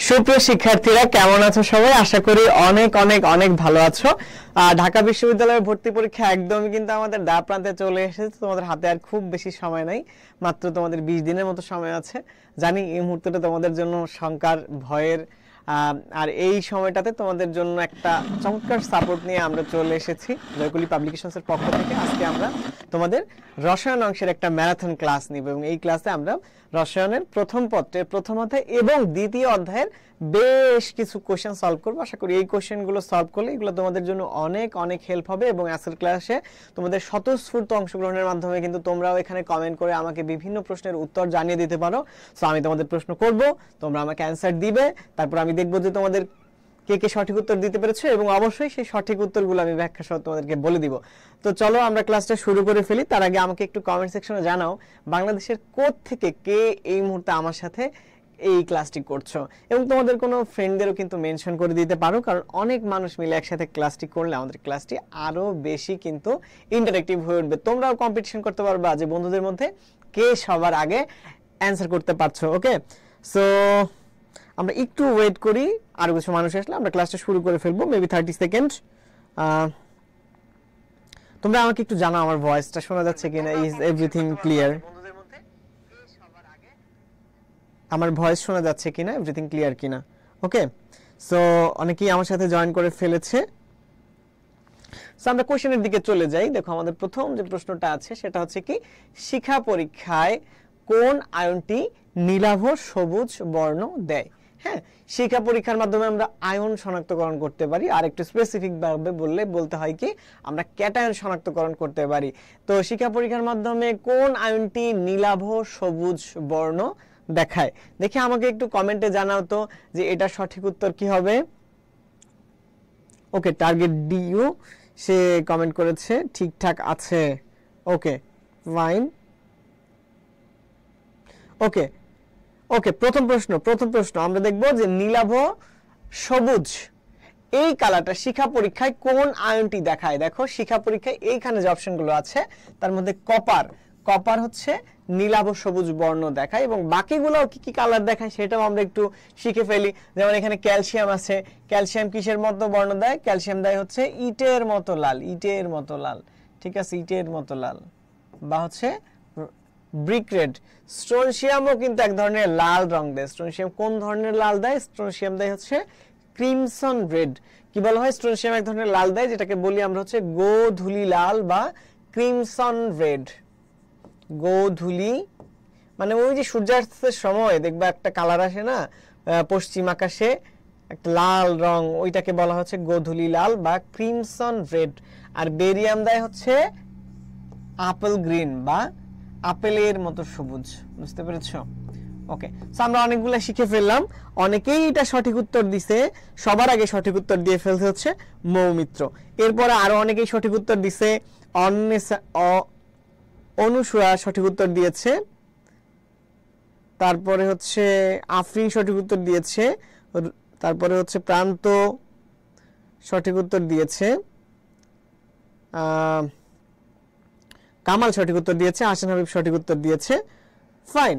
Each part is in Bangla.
সুপ্রিয় শিক্ষার্থীরা কেমন আছো সবাই? আশা করি অনেক অনেক অনেক ভালো আছো। ঢাকা বিশ্ববিদ্যালয়ের ভর্তি পরীক্ষা একদমই কিন্তু আমাদের দ্বার প্রান্তে চলে এসেছে। তোমাদের হাতে আর খুব বেশি সময় নাই, মাত্র তোমাদের 20 দিনের মতো সময় আছে। জানি এই মুহূর্তটা তোমাদের জন্য শঙ্কার, ভয়ের, আর এই সময়টাতে তোমাদের জন্য একটা চমৎকার সাপোর্ট নিয়ে আমরা চলে এসেছি জয়কুলি পাবলিকেশনসের পক্ষ থেকে। আজকে আমরা তোমাদের রসায়ন অংশের একটা ম্যারাথন ক্লাস নিব এবং এই ক্লাসে আমরা রসায়নের প্রথম পত্রের প্রথম অধ্যায় এবং দ্বিতীয় অধ্যায়ের বেশ কিছু কোশ্চেন সলভ করবো। আশা করি এই কোশ্চেনগুলো সলভ করলে এগুলো তোমাদের জন্য অনেক অনেক হেল্প হবে এবং আজকের ক্লাসে তোমাদের স্বতঃস্ফূর্ত অংশগ্রহণের মাধ্যমে কিন্তু তোমরাও এখানে কমেন্ট করে আমাকে বিভিন্ন প্রশ্নের উত্তর জানিয়ে দিতে পারো। সো আমি তোমাদের প্রশ্ন করব, তোমরা আমাকে অ্যান্সার দিবে, তারপর আমি দেখবো যে তোমাদের কে কে সঠিক উত্তর দিতে পেরেছো এবং অবশ্যই সেই সঠিক উত্তরগুলো আমি ব্যাখ্যা সহ তোমাদেরকে বলে দিব। তো চলো আমরা ক্লাসটা শুরু করে ফেলি। তার আগে আমাকে একটু কমেন্ট সেকশনে জানাও বাংলাদেশের কোথা থেকে কে এই মুহূর্তে আমার সাথে এই ক্লাসটি করছো, এবং তোমাদের কোনো ফ্রেন্ডদেরও কিন্তু মেনশন করে দিতে পারো, কারণ অনেক মানুষ মিলে একসাথে ক্লাসটি করলে আমাদের ক্লাসটি আরো বেশি কিন্তু ইন্টারেক্টিভ হয়ে উঠবে। তোমরাও কম্পিটিশন করতে পারবা যে বন্ধুদের মধ্যে কে সবার আগে অ্যান্সার করতে পারছো। ওকে, সো আমরা একটু ওয়েট করি, আর কিছু মানুষ আসলে আমরা ক্লাসটা শুরু করে ফেলবো, মেবি 30 সেকেন্ড। তোমরা আমাকে একটু জানাও আমার ভয়েসটা শোনা যাচ্ছে কিনা, ইজ এভরিথিং ক্লিয়ার? আমার ভয়েস শোনা যাচ্ছে কিনা, এভরিথিং ক্লিয়ার কিনা? ওকে, সো অনেকেই আমার সাথে জয়েন করে ফেলেছে। সো আমরা কোশ্চেনের দিকে চলে যাই। দেখো আমাদের প্রথম যে প্রশ্নটা আছে সেটা হচ্ছে কি, শিখা পরীক্ষায় কোন আয়নটি নীলাভ সবুজ বর্ণ দেয়? হ্যাঁ, শিখা পরীক্ষার মাধ্যমে আমরা আয়ন শনাক্তকরণ করতে পারি, আর একটু স্পেসিফিক ভাবে বলতে হয় কি, আমরা ক্যাটায়ন শনাক্তকরণ করতে পারি। তো শিখা পরীক্ষার মাধ্যমে কোন আয়নটি নীলাভ সবুজ বর্ণ দেখায়? দেখি আমাকে একটু কমেন্টে জানাও তো যে এটা সঠিক উত্তর কি হবে। ওকে, টার্গেট ডিইউ সে কমেন্ট করেছে ঠিকঠাক আছে। Okay fine. ওকে ওকে, প্রথম প্রশ্ন আমরা দেখব যে নীলাভ সবুজ এই কালারটা শিখা পরীক্ষায় কোন আয়নটি দেখায়। দেখো শিখা পরীক্ষায় এইখানে যে অপশনগুলো আছে তার মধ্যে কপার হচ্ছে নীলাভ সবুজ বর্ণ দেখায়, এবং বাকিগুলো কি কি কালার দেখায় সেটাও আমরা একটু শিখে ফেলি। যেমন এখানে ক্যালসিয়াম আছে, ক্যালসিয়াম কিসের মতো বর্ণ দেয়? ক্যালসিয়াম দেয় হচ্ছে ইটের মতো লাল, ঠিক আছে, ইটের মতো লাল, বা হচ্ছে ব্রিক রেড। স্ট্রোনশিয়ামও কিন্তু এক ধরনের লাল রং দেয়। স্ট্রোনশিয়াম কোন ধরনের লাল দেয়? স্ট্রোনশিয়াম দেয় হচ্ছে ক্রিমসন রেড। কি বলা হয়? স্ট্রোনশিয়াম এক ধরনের লাল দেয় যেটাকে বলি আমরা হচ্ছে গোধূলি লাল বা ক্রিমসন রেড। গোধূলি মানে ওই যে সূর্যাস্তের সময় দেখবা একটা কালার আসে না পশ্চিম আকাশে, একটা লাল রং, ওইটাকে বলা হচ্ছে গোধূলি লাল বা ক্রিমসন রেড। আর বেরিয়াম দেয় হচ্ছে আপেল গ্রিন বা আপেলের মতো সবুজ। বুঝতে পেরেছো? ওকে, সো আমরা অনেকগুলো শিখে ফেললাম। অনেকেই এটা সঠিক উত্তর দিছে, সবার আগে সঠিক উত্তর দিয়ে ফেলতে হচ্ছে মৌমিত্র। এরপরে আরো অনেকেই সঠিক উত্তর দিছে। অনুসূয়া সঠিক উত্তর দিয়েছে, তারপরে হচ্ছে আফরিন সঠিক উত্তর দিয়েছে, তারপরে হচ্ছে প্রান্ত সঠিক উত্তর দিয়েছে, কামাল সঠিক উত্তর দিয়েছে, হাসান হাবিব সঠিক উত্তর দিয়েছে। ফাইন।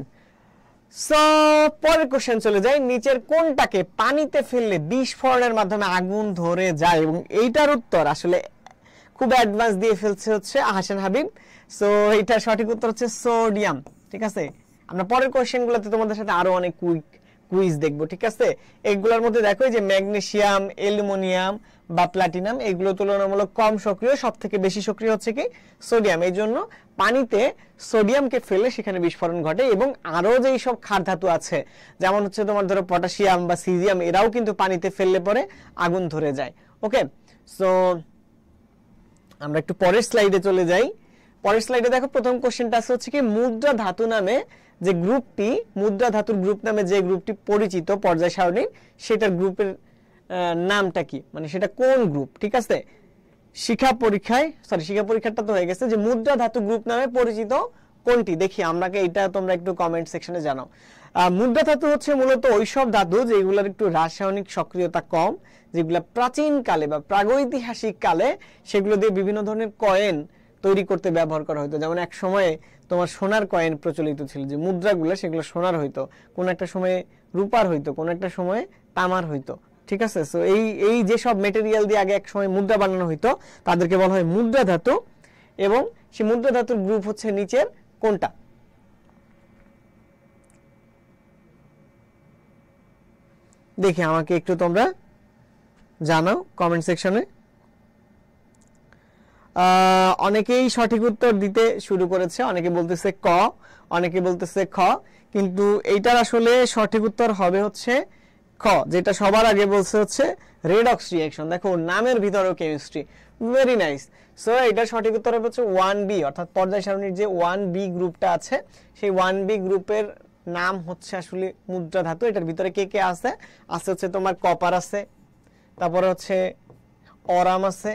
সো পরের কোশ্চেন চলে যায়, নিচের কোনটাকে পানিতে ফেললে বিস্ফোরণের মাধ্যমে আগুন ধরে যায়? এবং এইটার উত্তর আসলে খুব অ্যাডভান্স দিয়ে ফেলছে হচ্ছে হাসান হাবিব। সো এটা সঠিক উত্তর হচ্ছে সোডিয়াম। ঠিক আছে, আমরা পরের কোশ্চেনগুলোতে তোমাদের সাথে আরো অনেক কুইজ দেখবো। ঠিক আছে, এগুলোর মধ্যে দেখো যে ম্যাগনেসিয়াম, অ্যালুমিনিয়াম বা প্লাটিনাম এগুলো তুলনামূলক কম সক্রিয়, সব থেকে বেশি সক্রিয় হচ্ছে কি সোডিয়াম। এই জন্য পানিতে সোডিয়ামকে ফেলে সেখানে বিস্ফোরণ ঘটে। এবং আরো যেই সব ক্ষার ধাতু আছে যেমন হচ্ছে তোমার ধরো পটাশিয়াম বা সিজিয়াম, এরাও কিন্তু পানিতে ফেললে পরে আগুন ধরে যায়। ওকে, সো আমরা একটু পরের স্লাইডে চলে যাই। পরের স্লাইডে দেখো প্রথম কোশ্চেনটা আছে হচ্ছে কি, মুদ্রা ধাতু নামে যে গ্রুপটি, মুদ্রা ধাতুর গ্রুপ নামে যে গ্রুপটি পরিচিত পর্যায় সারণী, সেটার গ্রুপের নামটা কি, মানে সেটা কোন গ্রুপ? ঠিক আছে, শিখা পরীক্ষাটা তো হয়ে গেছে, যে মুদ্রা ধাতু গ্রুপ নামে পরিচিত কোনটি? দেখি আমরাকে এটা তোমরা একটু কমেন্ট সেকশনে জানাও। মুদ্রা ধাতু হচ্ছে মূলত ওইসব ধাতু যেগুলোর একটু রাসায়নিক সক্রিয়তা কম, যেগুলো প্রাচীন কালে বা প্রাগৈতিহাসিক কালে সেগুলো দিয়ে বিভিন্ন ধরনের কয়েন তৈরি করতে ব্যবহার করা হতো। যেমন এক সময়ে তোমার সোনার কয়েন প্রচলিত ছিল, যে মুদ্রাগুলো সেগুলো সোনার হইতো। কোন একটা সময়ে রূপার হইতো, কোন একটা সময় তামার হইতো। ঠিক আছে, সো এই যে সব মেটেরিয়াল দিয়ে আগে এক সময় মুদ্রা বানানো হইতো তাদেরকে বলা হয় মুদ্রা ধাতু। এবং সেই মুদ্রা ধাতুর গ্রুপ হচ্ছে নিচের কোনটা? দেখি আমাকে একটু তোমরা জানাও কমেন্ট সেকশনে। অনেকেই সঠিক উত্তর দিতে শুরু করেছে, অনেকে বলতেছে ক, অনেকে বলতেছে খ, কিন্তু এইটার আসলে সঠিক উত্তর হবে হচ্ছে খ, যেটা সবার আগে বলছে হচ্ছে রেডক্স রিঅ্যাকশন। দেখো নামের ভিতরেও কেমিস্ট্রি, ভেরি নাইস। সো এটার সঠিক উত্তর হবে হচ্ছে 1B, অর্থাৎ পর্যায় সারণীর যে 1B গ্রুপটা আছে সেই 1B গ্রুপের নাম হচ্ছে আসলে মুদ্রা ধাতু। এটার ভিতরে কে কে আছে? আছে হচ্ছে তোমার কপার আছে, তারপরে হচ্ছে অরাম আছে,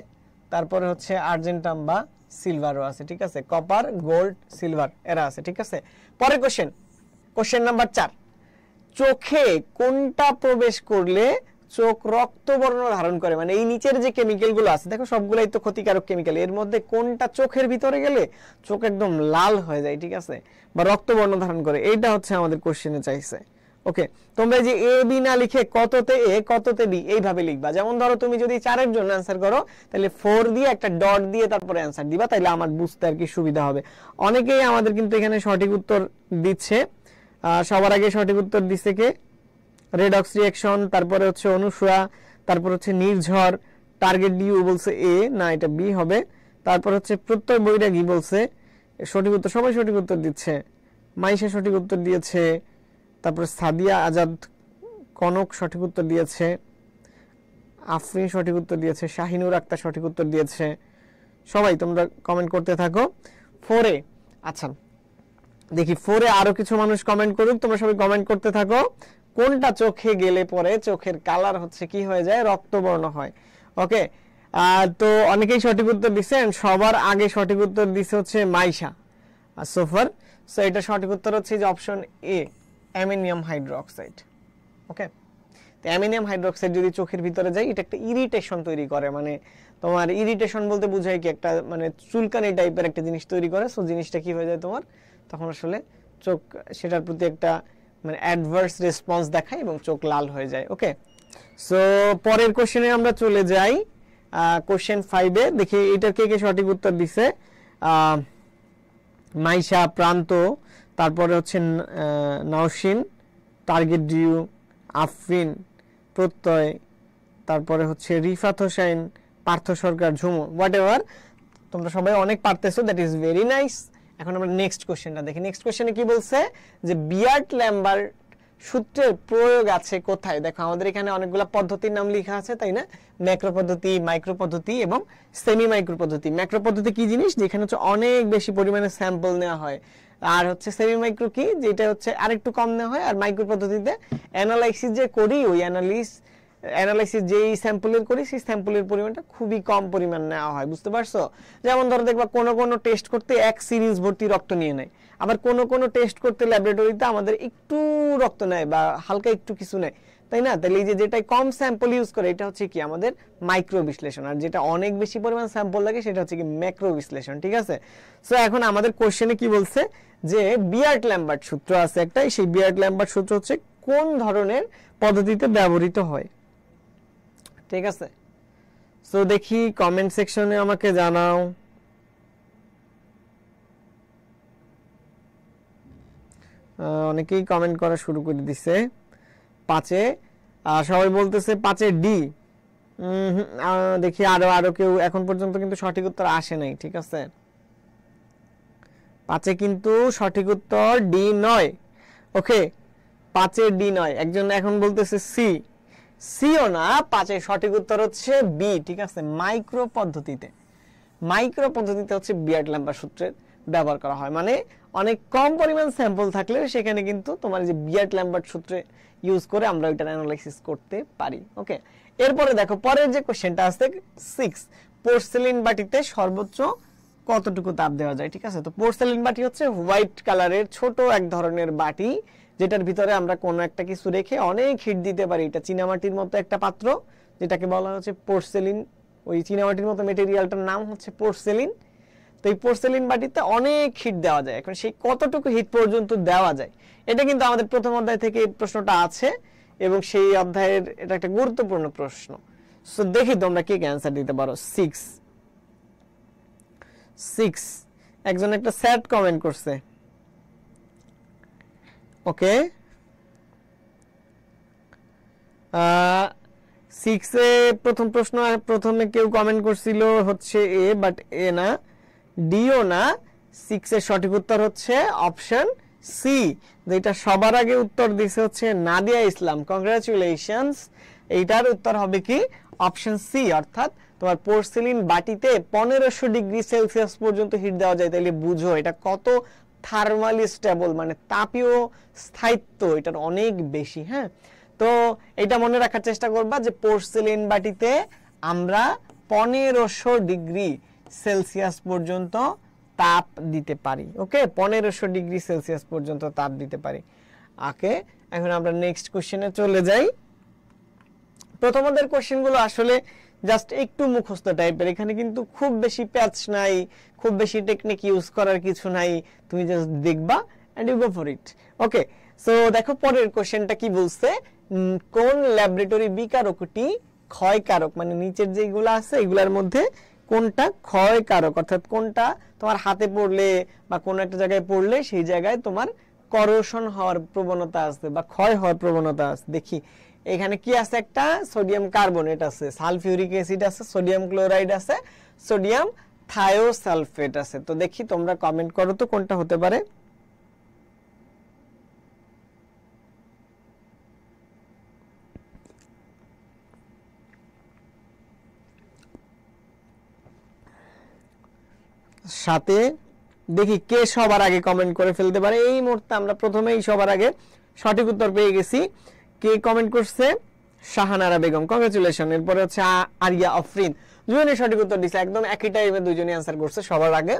তারপরে হচ্ছে আর্জেন্টাম বা সিলভারও আছে। ঠিক আছে, কপার, গোল্ড, সিলভার এরা আছে। ঠিক আছে, পরের কোশ্চেন নাম্বার 4, চোখে কোনটা প্রবেশ করলে চোখ রক্তবর্ণ ধারণ করে? মানে এই নিচের যে কেমিক্যাল গুলো আছে দেখো সবগুলাই তো ক্ষতিকারক কেমিক্যাল, এর মধ্যে কোনটা চোখের ভিতরে গেলে চোখ একদম লাল হয়ে যায়, ঠিক আছে, বা রক্তবর্ণ ধারণ করে? এইটা হচ্ছে আমাদের কোশ্চেনে চাইছে। ওকে, তোমরা যে এ বি না লিখে কততে এ কততে বি এইভাবে লিখবা। যেমন ধরো তুমি যদি 4 এর জন্য অ্যানসার করো তাহলে 4 দিয়ে একটা ডট দিয়ে তারপরে অ্যানসার দিবা, তাইলে আমার বুঝতে আর কি সুবিধা হবে। অনেকেই আমাদের কিন্তু এখানে সঠিক উত্তর দিচ্ছে। সবার আগে সঠিক উত্তর দিচ্ছে কে? রেডক্স রিঅ্যাকশন, তারপরে হচ্ছে অনুসরা, তারপর হচ্ছে নির্ঝর, টার্গেট ডিউ বলছে এ, না এটা বি হবে। তারপর হচ্ছে প্রত্যয় বৈরাগী বলছে সঠিক উত্তর, সবাই সঠিক উত্তর দিচ্ছে। মাইশা সঠিক উত্তর দিয়েছে, তারপর সাদিয়া আজাদ কনক সঠিক উত্তর দিয়েছে, আফরিন সঠিক উত্তর দিয়েছে, শাহিনুর আক্তার সঠিক উত্তর দিয়েছে। সবাই তোমরা কমেন্ট করতে থাকো। 4 আচ্ছা দেখি 4 আরো কিছু মানুষ কমেন্ট করুক, তোমরা সবাই কমেন্ট করতে থাকো। কোনটা চোখে গেলে পরে চোখের কালার হচ্ছে কি হয়ে যায়? রক্তবর্ণ হয়। ওকে, তো অনেকেই সঠিক উত্তর দিচ্ছে। সবার আগে সঠিক উত্তর দিচ্ছে হচ্ছে মাইশা আর সোফার। সো এটা সঠিক উত্তর হচ্ছে যে অপশন এ, অ্যামোনিয়াম হাইড্রোক্সাইড। ওকে, তো অ্যামোনিয়াম হাইড্রোক্সাইড যদি চোখের ভিতরে যায় এটা একটা ইরিটেশন তৈরি করে। মানে তোমার ইরিটেশন বলতে বোঝায় কি, একটা মানে চুলকানি টাইপের একটা জিনিস তৈরি করে। সো জিনিসটা কি হয়ে যায় তোমার, তখন আসলে চোখ সেটার প্রতি একটা মানে অ্যাডভার্স রেসপন্স দেখায় এবং চোখ লাল হয়ে যায়। ওকে, সো পরের কোশ্চেনে আমরা চলে যাই। কোশ্চেন 5 এ দেখি এটা কে কে সঠিক উত্তর দিছে। মাইশা, প্রান্ত, তারপরে হচ্ছে নওশিন, টার্গেট ডিউ, আফরিন, প্রত্যয়, তারপরে হচ্ছে রিফাত হোসেন, পার্থ সরকার, ঝুমু, হোয়াট এভার। তোমরা সবাই অনেক পারতেছো, দ্যাট ইজ ভেরি নাইস। এখন আমরা নেক্সট কোশ্চেনটা দেখি। নেক্সট কোশ্চেনে কি বলছে যে বিয়ার্ট ল্যাম্বার্ট সূত্রের প্রয়োগ আছে কোথায়? দেখো আমাদের এখানে অনেকগুলো পদ্ধতির নাম লেখা আছে, তাই না? ম্যাক্রো পদ্ধতি, মাইক্রো পদ্ধতি এবং সেমি মাইক্রো পদ্ধতি। ম্যাক্রো পদ্ধতি কি জিনিস? যেখানে হচ্ছে অনেক বেশি পরিমাণে স্যাম্পল নেওয়া হয়। আর হচ্ছে সেমি মাইক্রো কি, যেটা হচ্ছে আরেকটু কম নেওয়া হয়। আর মাইক্রো পদ্ধতিতে অ্যানালাইসিস যে করি, ওই অ্যানালাইসিস যেই স্যাম্পলের করি সেই স্যাম্পলের পরিমাণটা খুবই কম পরিমাণ নেওয়া হয়। বুঝতে পারছো? যেমন ধরো দেখবা কোনো টেস্ট করতে এক সিরিজ ভর্তি রক্ত নিয়ে নেয়, আবার কোনো টেস্ট করতে ল্যাবরেটরিতে আমাদের একটু রক্ত নেয় বা হালকা একটু কিছু নেয়, তাই না? তাহলে এই যে যেটা কম স্যাম্পল ইউজ করে এটা হচ্ছে কি আমাদের মাইক্রো বিশ্লেষণ, আর যেটা অনেক বেশি পরিমাণ স্যাম্পল লাগে সেটা হচ্ছে কি ম্যাক্রো বিশ্লেষণ। ঠিক আছে, সো এখন আমাদের কোশ্চেনে কি বলছে যে বিয়ার্ট ল্যাম্বার্ট সূত্র আছে একটা, সেই বিয়ার্ট ল্যাম্বার্ট সূত্র হচ্ছে কোন ধরনের পদ্ধতিতে ব্যবহৃত হয়? ঠিক আছে, সো দেখি কমেন্ট সেকশনে আমাকে জানাও। অনেকেই কমেন্ট করা শুরু করে দিছে। 5 সবাই বলতেছে 5 ডি। দেখি আরো কেউ এখন পর্যন্ত কিন্তু সঠিক উত্তর আসে নাই। ঠিক আছে, 5 কিন্তু সঠিক উত্তর ডি নয়। ওকে, 5 ডি নয়। একজন এখন বলতেছে সিও না, 5 সঠিক উত্তর হচ্ছে বি। ঠিক আছে, মাইক্রো পদ্ধতিতে হচ্ছে বিয়ার্ট ল্যাম্বার্ট সূত্রের ব্যবহার করা হয়। মানে অনেক কম পরিমাণ স্যাম্পল থাকলে সেখানে কিন্তু তোমার যে বিয়ার্ট ল্যাম্বার্ট সূত্রে ইউজ করে আমরা ওইটার অ্যানালাইসিস করতে পারি। ওকে, এরপরে দেখো পরের যে কোশ্চেনটা আছে 6, পোর্সেলিন বাটিতে সর্বোচ্চ কতটুকু তাপ দেওয়া যায়? ঠিক আছে, তো পোর্সেলিন বাটি হচ্ছে হোয়াইট কালারের ছোট এক ধরনের বাটি, যেটার ভিতরে আমরা কোনো একটা কিছু রেখে অনেক হিট দিতে পারি। এটা চীনামাটির মতো একটা পাত্র, যেটাকে বলা হচ্ছে পোর্সেলিন। ওই চীনামাটির মতো মেটেরিয়ালটার নাম হচ্ছে পোর্সেলিন। তো এই পোর্সেলিন বাটিতে অনেক হিট দেওয়া যায়, এখন সেই কতটুকু হিট পর্যন্ত দেওয়া যায় এটা কিন্তু আমাদের প্রথম অধ্যায় থেকে এই প্রশ্নটা আছে এবং সেই অধ্যায়ের এটা একটা গুরুত্বপূর্ণ প্রশ্ন। সো দেখি তোমরা কি অ্যান্সার দিতে পারো। 6 একজন একটা স্যাড কমেন্ট করছে। ওকে, 6 এ প্রথম প্রশ্ন প্রথমে কেউ কমেন্ট করছিল হচ্ছে এ, বাট এ না, ডিও না। 6 এর সঠিক উত্তর হচ্ছে অপশন সি, যেটা সবার আগে উত্তর দিছে হচ্ছে নাদিয়া ইসলাম। কংগ্রাচুলেশনস। এইটার উত্তর হবে কি অপশন সি, অর্থাৎ তোমার পোর্সেলিন বাটিতে 1500 ডিগ্রি সেলসিয়াস পর্যন্ত হিট দেওয়া যায়। তাহলে বুঝো এটা কত থার্মালি স্টেবল, মানে তাপীয় স্থায়িত্ব এটার অনেক বেশি। হ্যাঁ, তো এটা মনে রাখার চেষ্টা করবা যে পোর্সেলিন বাটিতে আমরা 1500 ডিগ্রি সেলসিয়াস পর্যন্ত তাপ দিতে পারি। ওকে, 1500 ডিগ্রি সেলসিয়াস পর্যন্ত তাপ দিতে পারি। ওকে, এখন আমরা নেক্সট কোশ্চেনে চলে যাই। প্রথমদের কোশ্চেনগুলো আসলে জাস্ট একটু মুখস্থ টাইপের, এখানে কিন্তু খুব বেশি প্যাচ নাই, খুব বেশি টেকনিক ইউজ করার কিছু নাই, তুমি জাস্ট দেখবা and you go for it. Okay, so দেখো পরের কোশ্চেনটা কি বলছে, কোন ল্যাবরেটরি বিকারকটি ক্ষয়কারক, মানে নিচের যেগুলো আছে এগুলোর মধ্যে কোনটা ক্ষয়কারক, অর্থাৎ কোনটা তোমার হাতে পড়লে বা কোন একটা জায়গায় পড়লে সেই জায়গায় তোমার করোশন হওয়ার প্রবণতা আছে বা ক্ষয় হওয়ার প্রবণতা আছে। দেখি এখানে কি আছে, একটা সোডিয়াম কার্বনেট আছে, সালফিউরিক অ্যাসিড আছে, সোডিয়াম ক্লোরাইড আছে, সোডিয়াম থায়োসালফেট আছে। তো দেখি তোমরা কমেন্ট করো তো কোনটা হতে পারে। সাথে দেখি কে সবার আগে কমেন্ট করে ফেলতে পারে। এই মুহূর্তে আমরা প্রথমেই সবার আগে সঠিক উত্তর পেয়ে গেছি। কে কমেন্ট করছে? শাহানারা বেগম, কংগ্রেচুলেশন। এরপরে হচ্ছে আরিয়া আফরিন, দুজনেই সঠিক উত্তর দিছে, একদম একই টাইমে দুজনেই आंसर করছে সবার আগে।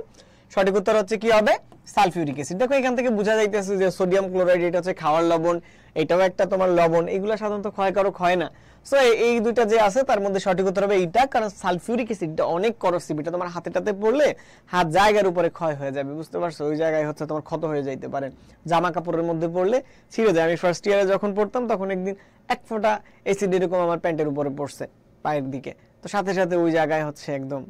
সঠিক উত্তর হচ্ছে কি হবে? Sulphuric acid. দেখো এখান থেকে বোঝা যাইতেছে যে সোডিয়াম ক্লোরাইড এটা হচ্ছে খাওয়ার লবণ, এটাও একটা তোমার লবণ, এগুলো সাধারণত ক্ষয়কারক হয় না। সো এই দুইটা যে আছে তার মধ্যে সঠিক উত্তর হবে এইটা, কারণ সালফিউরিক অ্যাসিডটা অনেক করসিভ, এটা তোমার হাতেটাতে পড়লে হাত জায়গার উপরে ক্ষয় হয়ে যাবে, বুঝতে পারছো? ওই জায়গায় হচ্ছে তোমার ক্ষত হয়ে যাইতে পারে, জামা কাপড়ের মধ্যে পড়লে ছিঁড়ে যায়। আমি ফার্স্ট ইয়ারে যখন পড়তাম তখন একদিন এক ফোঁটা অ্যাসিড এরকম আমার প্যান্টের উপরে পড়ছে পায়ের দিকে, তো সাথে সাথে ওই জায়গায় হচ্ছে একদম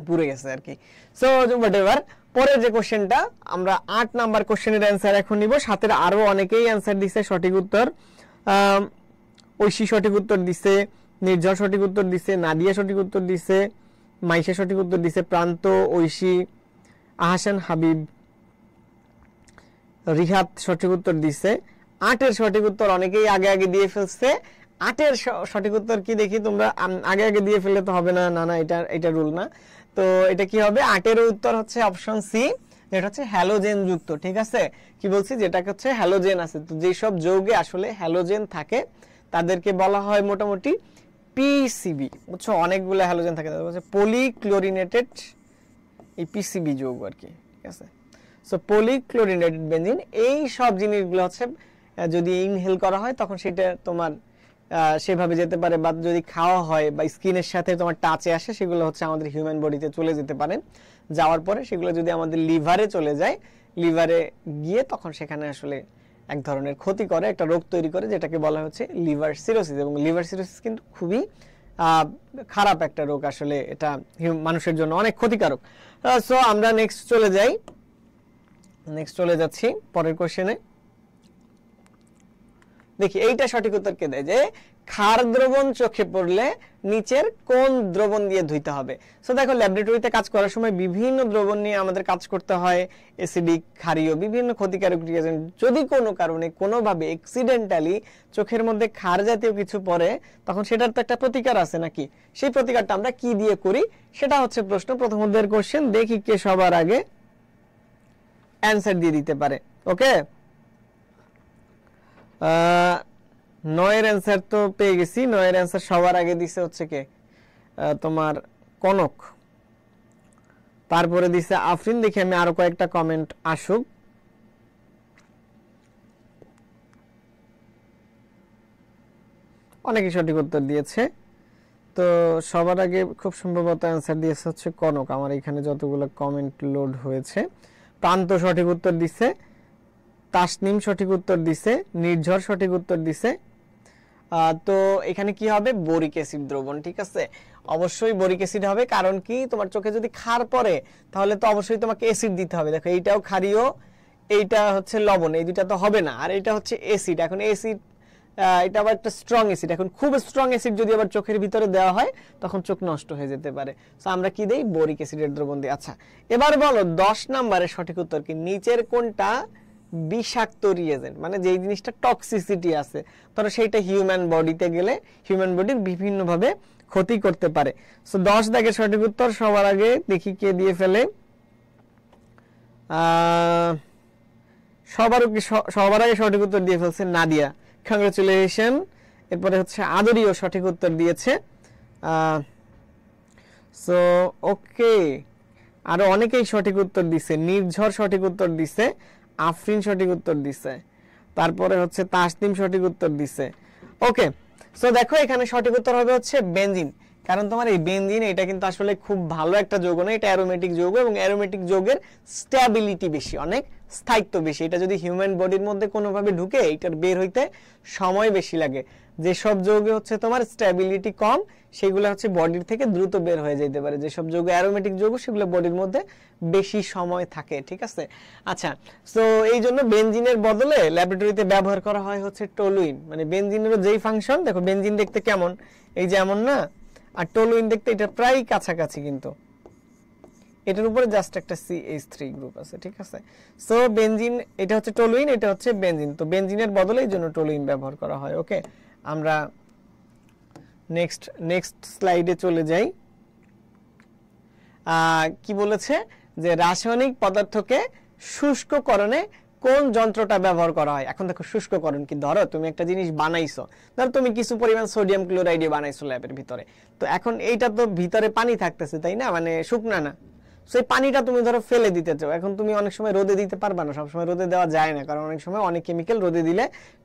পুড়ে গেছে আর কি। সো হোয়াটএভার, পরের যে কোশ্চেনটা আমরা 8 নাম্বার কোশ্চেনের অ্যানসার এখন নিব। সাথে আরো অনেকেই অ্যানসার দিছে সঠিক উত্তর। ঐশী সঠিক উত্তর দিছে, নির্ঝর সঠিক উত্তর দিছে, নাদিয়া সঠিক উত্তর দিছে, মাইশা সঠিক উত্তর দিছে, প্রান্ত, ঐশী, আহসান হাবিব, রিহাত সঠিক উত্তর দিছে। 8 এর সঠিক উত্তর অনেকেই আগে আগে দিয়ে ফেলছে। 8 এর সঠিক উত্তর কি দেখি তোমরা, আগে আগে দিয়ে ফেললে তো হবে না, না না এটা রুল না। তো এটা কি হবে? 8 এর উত্তর হচ্ছে অপশন সি, যেটা হচ্ছে হ্যালোজেন যুক্ত। ঠিক আছে, কি বলছি, যেটা হচ্ছে হ্যালোজেন আছে। তো যেই সব যৌগে আসলে হ্যালোজেন থাকে তাদেরকে বলা হয় মোটামুটি পিসিবি, বুঝছো? অনেকগুলো হ্যালোজেন থাকে, তাদের হচ্ছে পলিক্লোরিনেটেড এই পিসিবি যৌগ আর কি। ঠিক আছে, সো পলিক্লোরিনেটেড বেনজিন, এই সব জিনিসগুলো হচ্ছে যদি ইনহেল করা হয় তখন সেটা তোমার সেভাবে যেতে পারে, বা যদি খাওয়া হয় বা স্কিনের সাথে তোমার টাচে আসে সেগুলো হচ্ছে আমাদের হিউম্যান বডিতে চলে যেতে পারে। যাওয়ার পরে সেগুলো যদি আমাদের লিভারে চলে যায়, লিভারে গিয়ে তখন সেখানে আসলে এক ধরনের ক্ষতি করে, একটা রোগ তৈরি করে, যেটাকে বলা হচ্ছে লিভার সিরোসিস। এবং লিভার সিরোসিস কিন্তু খুবই খারাপ একটা রোগ, আসলে এটা মানুষের জন্য অনেক ক্ষতিকারক। সো আমরা নেক্সট চলে যাচ্ছি পরের কোশ্চেনে। দেখি এইটা সঠিক উত্তর কে দেয়, যে ক্ষার দ্রবণ চোখে পড়লে নিচের কোন দ্রবণ দিয়ে ধুইতে হবে। সো দেখো ল্যাবরেটরিতে কাজ করার সময় বিভিন্ন দ্রবণ নিয়ে আমাদের কাজ করতে হয়, অ্যাসিডিক, ক্ষারীয়, বিভিন্ন ক্ষতিকারক রিয়েজেন্ট। যদি কোনো কারণে কোনোভাবে অ্যাক্সিডেন্টালি চোখের মধ্যে ক্ষার জাতীয় কিছু পড়ে, তখন সেটার তো একটা প্রতিকার আছে নাকি? সেই প্রতিকারটা আমরা কি দিয়ে করি সেটা হচ্ছে প্রশ্ন। প্রথমদের কোশ্চেন, দেখি কে সবার আগে অ্যানসার দিয়ে দিতে পারে। ওকে, 9 এর অ্যানসার তো পেয়ে গেছি। 9 এর অ্যানসার সবার আগে দিছে হচ্ছে কে, তোমার কনক, তারপরে দিছে আফরিন। দেখি আমি আরো কয়েকটা কমেন্ট আসুক। অনেকে সঠিক উত্তর দিয়েছে। তো তো সবার আগে খুব সম্ভবত অ্যান্সার দিয়েছে হচ্ছে কনক। আমার এখানে যতগুলো কমেন্ট লোড হয়েছে, প্রান্ত সঠিক উত্তর দিছে, তাসনিম সঠিক উত্তর দিছে, নির্ঝর সঠিক উত্তর দিছে। তো এখানে কি হবে, বোরিক অ্যাসিড দ্রবণ। ঠিক আছে, অবশ্যই বোরিক অ্যাসিড হবে, কারণ কি তোমার চোখে যদি ক্ষার পড়ে তাহলে তো অবশ্যই তোমাকে অ্যাসিড দিতে হবে। দেখো এইটাও ক্ষারীয়, এইটা হচ্ছে লবণ, এই দুটা তো হবে না, আর এটা হচ্ছে অ্যাসিড। এখন অ্যাসিড এটা আবার একটা স্ট্রং অ্যাসিড, এখন খুব স্ট্রং অ্যাসিড যদি আবার চোখের ভিতরে দেওয়া হয় তখন চোখ নষ্ট হয়ে যেতে পারে। সো আমরা কি দেই, বোরিক অ্যাসিডের দ্রবণ দিই। আচ্ছা এবার বলো 10 নম্বরের সঠিক উত্তর কি, নিচের কোনটা বিষাক্ত রিয়েজেন্ট, মানে যেই জিনিসটা টক্সিসিটি আছে, ধরো সেইটা হিউম্যান বডিতে গেলে হিউম্যান বডির বিভিন্ন ভাবে ক্ষতি করতে পারে। সো 10 দাগের সঠিক উত্তর সবার আগে দেখি কে দিয়ে ফেলে। সবার আগে সঠিক উত্তর দিয়ে ফেলছে নাদিয়া, কংগ্রেচুলেশন। এরপরে হচ্ছে আদরিও সঠিক উত্তর দিয়েছে। সো ওকে, আরো অনেকেই সঠিক উত্তর দিছে, নির্ঝর সঠিক উত্তর দিছে, আফরিন সঠিক উত্তর দিছে, তারপরে হচ্ছে তাসনিম সঠিক উত্তর দিছে। ওকে, সো দেখো এখানে সঠিক উত্তর হবে হচ্ছে বেনজিন, কারণ তোমার এই বেনজিন এটা কিন্তু আসলে খুব ভালো একটা যৌগ না, এটা অ্যারোমেটিক যৌগ, এবং অ্যারোমেটিক যৌগের স্ট্যাবিলিটি বেশি, অনেক স্থায়িত্ব বেশি। এটা যদি হিউম্যান বডির মধ্যে কোনোভাবে ঢুকে এটার বের হইতে সময় বেশি লাগে। যেসব যৌগে হচ্ছে তোমার স্ট্যাবিলিটি কম সেগুলো হচ্ছে বডির থেকে দ্রুত বের হয়ে যেতে পারে, যেসব যৌগ অ্যারোমেটিক যৌগ সেগুলো বডির মধ্যে বেশি সময় থাকে। ঠিক আছে, আচ্ছা সো এই জন্য বেনজিনের বদলে ল্যাবরেটরিতে ব্যবহার করা হয় হচ্ছে টলুইন। মানে বেনজিনেরও যেই ফাংশন, দেখো বেনজিন দেখতে কেমন, এই যে এমন না, আর টলুইন দেখতে এটা প্রায় কাছাকাছি, কিন্তু এটার উপরে জাস্ট একটা CH3 গ্রুপ আছে। ঠিক আছে, সো বেনজিন এটা হচ্ছে টলুইন, এটা হচ্ছে বেনজিন, তো বেনজিনের বদলে এই জন্য টলুইন ব্যবহার করা হয়। ওকে, আমরা নেক্সট স্লাইডে চলে যাই। কি বলেছে যে রাসায়নিক পদার্থকে শুষ্ককরণে কোন যন্ত্রটা ব্যবহার করা হয়। এখন দেখো শুষ্ককরণ কি, ধরো তুমি একটা জিনিস বানাইছো, ধরো তুমি কিছু পরিমাণ সোডিয়াম ক্লোরাইড বানাইছো ল্যাবের ভিতরে, তো এখন এইটা তো ভিতরে পানি থাকতেছে তাই না, মানে শুকনা না, সেই পানিটা তুমি ধরো ফেলে দিতে চাও, এখন তুমি অনেক সময় রোদে দিতে পারবা না, সবসময় রোদে দেওয়া যায় না, কারণ অনেক সময় অনেক কেমিক্যাল রোদে দিলে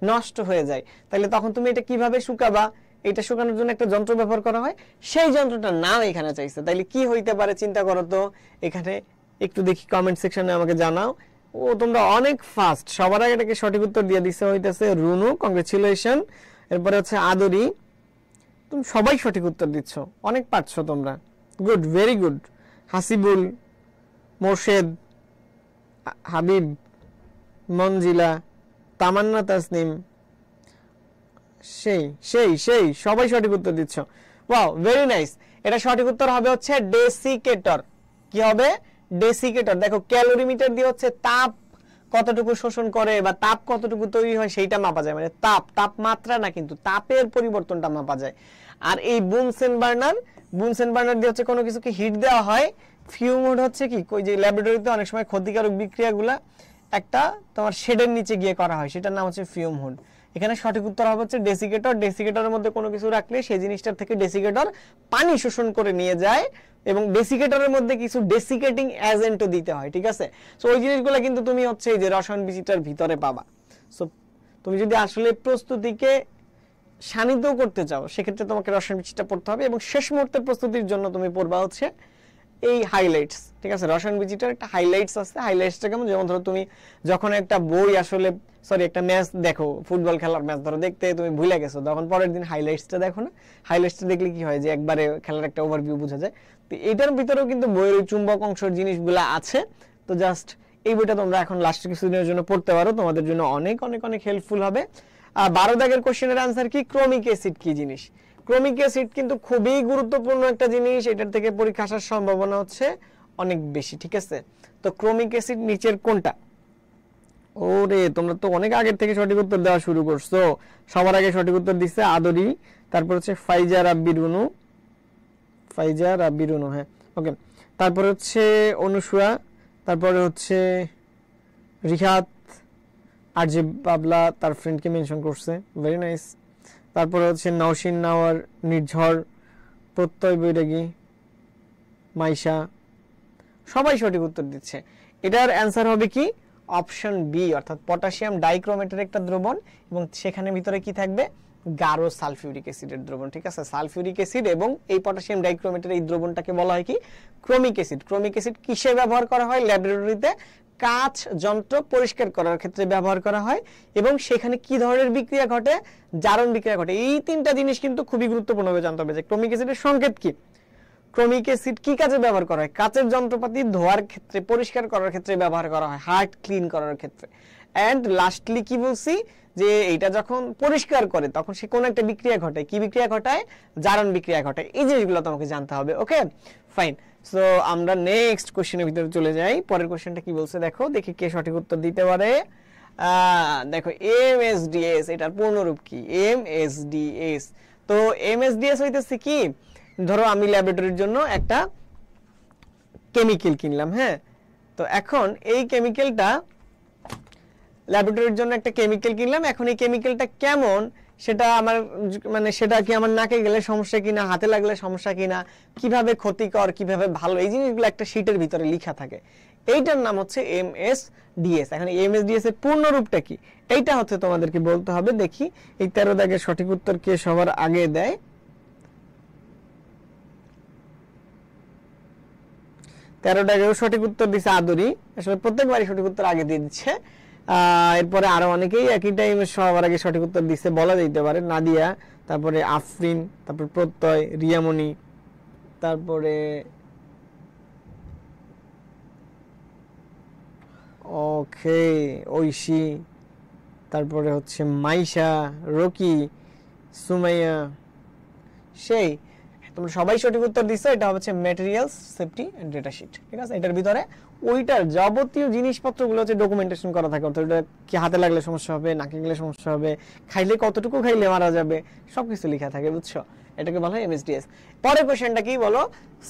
নষ্ট হয়ে যায়। তাহলে তখন তুমি এটা কিভাবে শুকাবা, এটা শুকানোর জন্য একটা যন্ত্র ব্যবহার করা হয়, সেই যন্ত্রটার নাম এখানে চাইছে। তাইলে কি হইতে পারে চিন্তা করো তো, এখানে একটু দেখি কমেন্ট সেকশনে আমাকে জানাও। ও তোমরা অনেক ফাস্ট, সবার আগে এটাকে সঠিক উত্তর দিয়ে দিছে হইতেছে রুনু, কংগ্রেচুলেশন। এরপরে হচ্ছে আদরি, তুমি সবাই সঠিক উত্তর দিচ্ছ, অনেক পারছো তোমরা, good, very good. Hasibul, Morshed, Habib, Manjila, Tamanna, Tasnim, সেই সেই সেই সবাই সঠিক উত্তর দিচ্ছ, ওয়াও ভেরি নাইস। এটা সঠিক উত্তর হবে হচ্ছে ডেসিকেটর। কি হবে, ডেসিকেটর। দেখো ক্যালোরিমিটার দিয়ে হচ্ছে তাপ কতটুকু শোষণ করে বা তাপ কতটুকু তৈরি হয় সেইটা মাপা যায়, মানে তাপমাত্রা না, কিন্তু তাপের পরিবর্তনটা মাপা যায়। আর এই বুনসেন বার্নার দিয়ে হচ্ছে কোনো কিছুকে হিট দেওয়া হয়। ফিউম হুড হচ্ছে কি, ওই যে ল্যাবরেটরিতে অনেক সময় ক্ষতিকারক বিক্রিয়াগুলা একটা তোমার শেডের নিচে গিয়ে করা হয়, সেটার নাম হচ্ছে ফিউম হুড। এখানে সঠিক উত্তর হবে হচ্ছে ডেসিকেটর। ডেসিকেটরের মধ্যে কোনো কিছু রাখলে সেই জিনিসটার থেকে ডেসিকেটর পানি শোষণ করে নিয়ে যায়, এবং ডেসিকেটরের মধ্যে কিছু ডেসিকেটিং এজেন্টও দিতে হয়। ঠিক আছে, সো ওই জিনিসগুলো কিন্তু তুমি হচ্ছে এই যে রসায়ন বিচিত্রার ভিতরে পাবা। সো তুমি যদি আসলে প্রস্তুতিকে শানিত করতে চাও সেক্ষেত্রে তোমাকে রসায়ন বিচিত্রা পড়তে হবে, এবং শেষ মুহূর্তের প্রস্তুতির জন্য তুমি পড়বা হচ্ছে এই হাইলাইটস। ঠিক আছে, রসায়ন বিচিত্রার একটা হাইলাইটস আছে। হাইলাইটসটা কেমন, যেমন ধরো তুমি যখন একটা বই আসলে একটা ম্যাচ দেখো, ফুটবল খেলার ম্যাচ ধরো দেখতে তুমি ভুলে গেছো, তখন পরের দিন হাইলাইটসটা দেখো না, হাইলাইটসটা দেখলে কি হয় যে একবারে খেলার একটা ওভারভিউ বোঝা যায়। তো এটার ভিতরেও কিন্তু বইয়ের চুম্বক অংশের জিনিসগুলো আছে। তো জাস্ট এই বইটা তোমরা এখন লাস্ট কিছুদিনের জন্য পড়তে পারো, তোমাদের জন্য অনেক অনেক অনেক হেল্পফুল হবে। 12 দাগের কোশ্চেনের আনসার কি, ক্রোমিক অ্যাসিড কি জিনিস। ক্রোমিক অ্যাসিড কিন্তু খুবই গুরুত্বপূর্ণ একটা জিনিস, এটার থেকে পরীক্ষা আসার সম্ভাবনা হচ্ছে অনেক বেশি। ঠিক আছে, তো ক্রোমিক অ্যাসিড নিচের কোনটা। ওরে তোমরা তো অনেক আগের থেকে সঠিক উত্তর দেওয়া শুরু করছো। সবার আগে সঠিক উত্তর দিচ্ছে আদরি, তারপর হচ্ছে ফাইজা রাব্বি রুনু, হ্যাঁ ওকে, তারপর হচ্ছে অনুসুয়া, তারপরে হচ্ছে রিহাত, আর যে বাবলা তার ফ্রেন্ডকে মেনশন করছে, ভেরি নাইস। তারপরে হচ্ছে নওশিন নাওয়ার, নির্ঝর, প্রত্যয় বৈরাগী, মাইশা, সবাই সঠিক উত্তর দিচ্ছে। এটার অ্যান্সার হবে কি, অপশন বি, অর্থাৎ পটাশিয়াম ডাইক্রোমেটের একটা দ্রবণ, এবং সেখানে ভিতরে কি থাকবে, গাঢ় সালফিউরিক অ্যাসিডের দ্রবণ, ঠিক আছে। সালফিউরিক অ্যাসিড এবং এই পটাশিয়াম ডাইক্রোমেটের এই দ্রবণটাকে বলা হয় কি ক্রোমিক অ্যাসিড। ক্রোমিক অ্যাসিড কিসে ব্যবহার করা হয়? ল্যাবরেটরিতে কাঁচ যন্ত্র পরিষ্কার করার ক্ষেত্রে ব্যবহার করা হয় এবং সেখানে কি ধরনের বিক্রিয়া ঘটে? জারণ বিক্রিয়া ঘটে। এই তিনটা জিনিস কিন্তু খুবই গুরুত্বপূর্ণ জানতে হবে যে ক্রোমিক অ্যাসিডের সংকেত কি, ক্রোমিক অ্যাসিড কি কাজে ব্যবহার করা হয়? কাঁচের যন্ত্রপাতি ধোয়ার ক্ষেত্রে, পরিষ্কার করার ক্ষেত্রে ব্যবহার করা হয়, হার্ট ক্লিন করার ক্ষেত্রে। এন্ড লাস্টলি কি বলছি যে এটা যখন পরিষ্কার করে তখন সে কোন একটা বিক্রিয়া ঘটায়। কি বিক্রিয়া ঘটায়? জারণ বিক্রিয়া ঘটায়। এই জিনিসগুলো তোমাকে জানতে হবে। Okay fine. সো আমরা নেক্সট কোশ্চেনের ভিতরে চলে যাই। পরের কোশ্চেনটা কি বলছে দেখো, দেখি কে সঠিক উত্তর দিতে পারে। দেখো এমএসডিএস, এটার পূর্ণরূপ কি? এমএসডিএস। তো এমএসডিএস হইতেছে কি, ধরো আমি ল্যাবরেটরির জন্য একটা কেমিক্যাল কিনলাম, হ্যাঁ। তো এখন এই কেমিক্যালটা ল্যাবরেটরির জন্য একটা কেমিক্যাল কিনলাম, এখন এই কেমিক্যালটা কেমন সেটা আমার মানে সেটা কি আমার নাকে গেলে সমস্যা কিনা, হাতে লাগলে সমস্যা কিনা, কিভাবে ক্ষতিকর কিভাবে ভালো, এই জিনিসগুলো একটা শীটের ভিতরে লেখা থাকে। এইটার নাম হচ্ছে এমএসডিএস। এখন এমএসডিএস এর পূর্ণ রূপটা কি এইটা হচ্ছে তোমাদেরকে বলতে হবে। দেখি এই 13 দাগের সঠিক উত্তর কে সবার আগে দেয়। 13 দাগেও সঠিক উত্তর দিচ্ছে আদরি। আসলে প্রত্যেকবারই সঠিক উত্তর আগে দিয়ে দিচ্ছে। এরপরে আরো অনেকেই একই টাইমে সবার আগে সঠিক উত্তর দিচ্ছে বলা যেতে পারে। নাদিয়া, তারপরে আফরিন, তারপরে প্রত্যয়, রিয়ামণি, তারপরে ওকে ঐশী, তারপরে হচ্ছে মাইশা, রকি, সুমাইয়া। সেই তোমরা সবাই সঠিক উত্তর দিচ্ছ। এটা হচ্ছে materials safety and data sheet, ঠিক আছে। এটার ভিতরে ওইটার যাবতীয় জিনিসপত্রগুলো হচ্ছে ডকুমেন্টেশন করা থাকে। অর্থাৎ এটা কি হাতে লাগলে সমস্যা হবে, নাকে গেলে সমস্যা হবে, খাইলে কতটুকু খাইলে মারা যাবে, সবকিছু লেখা থাকে, বুঝছো। এটাকে বলা হয় এমএসডিএস। পরের কোশ্চেনটা কি বলো,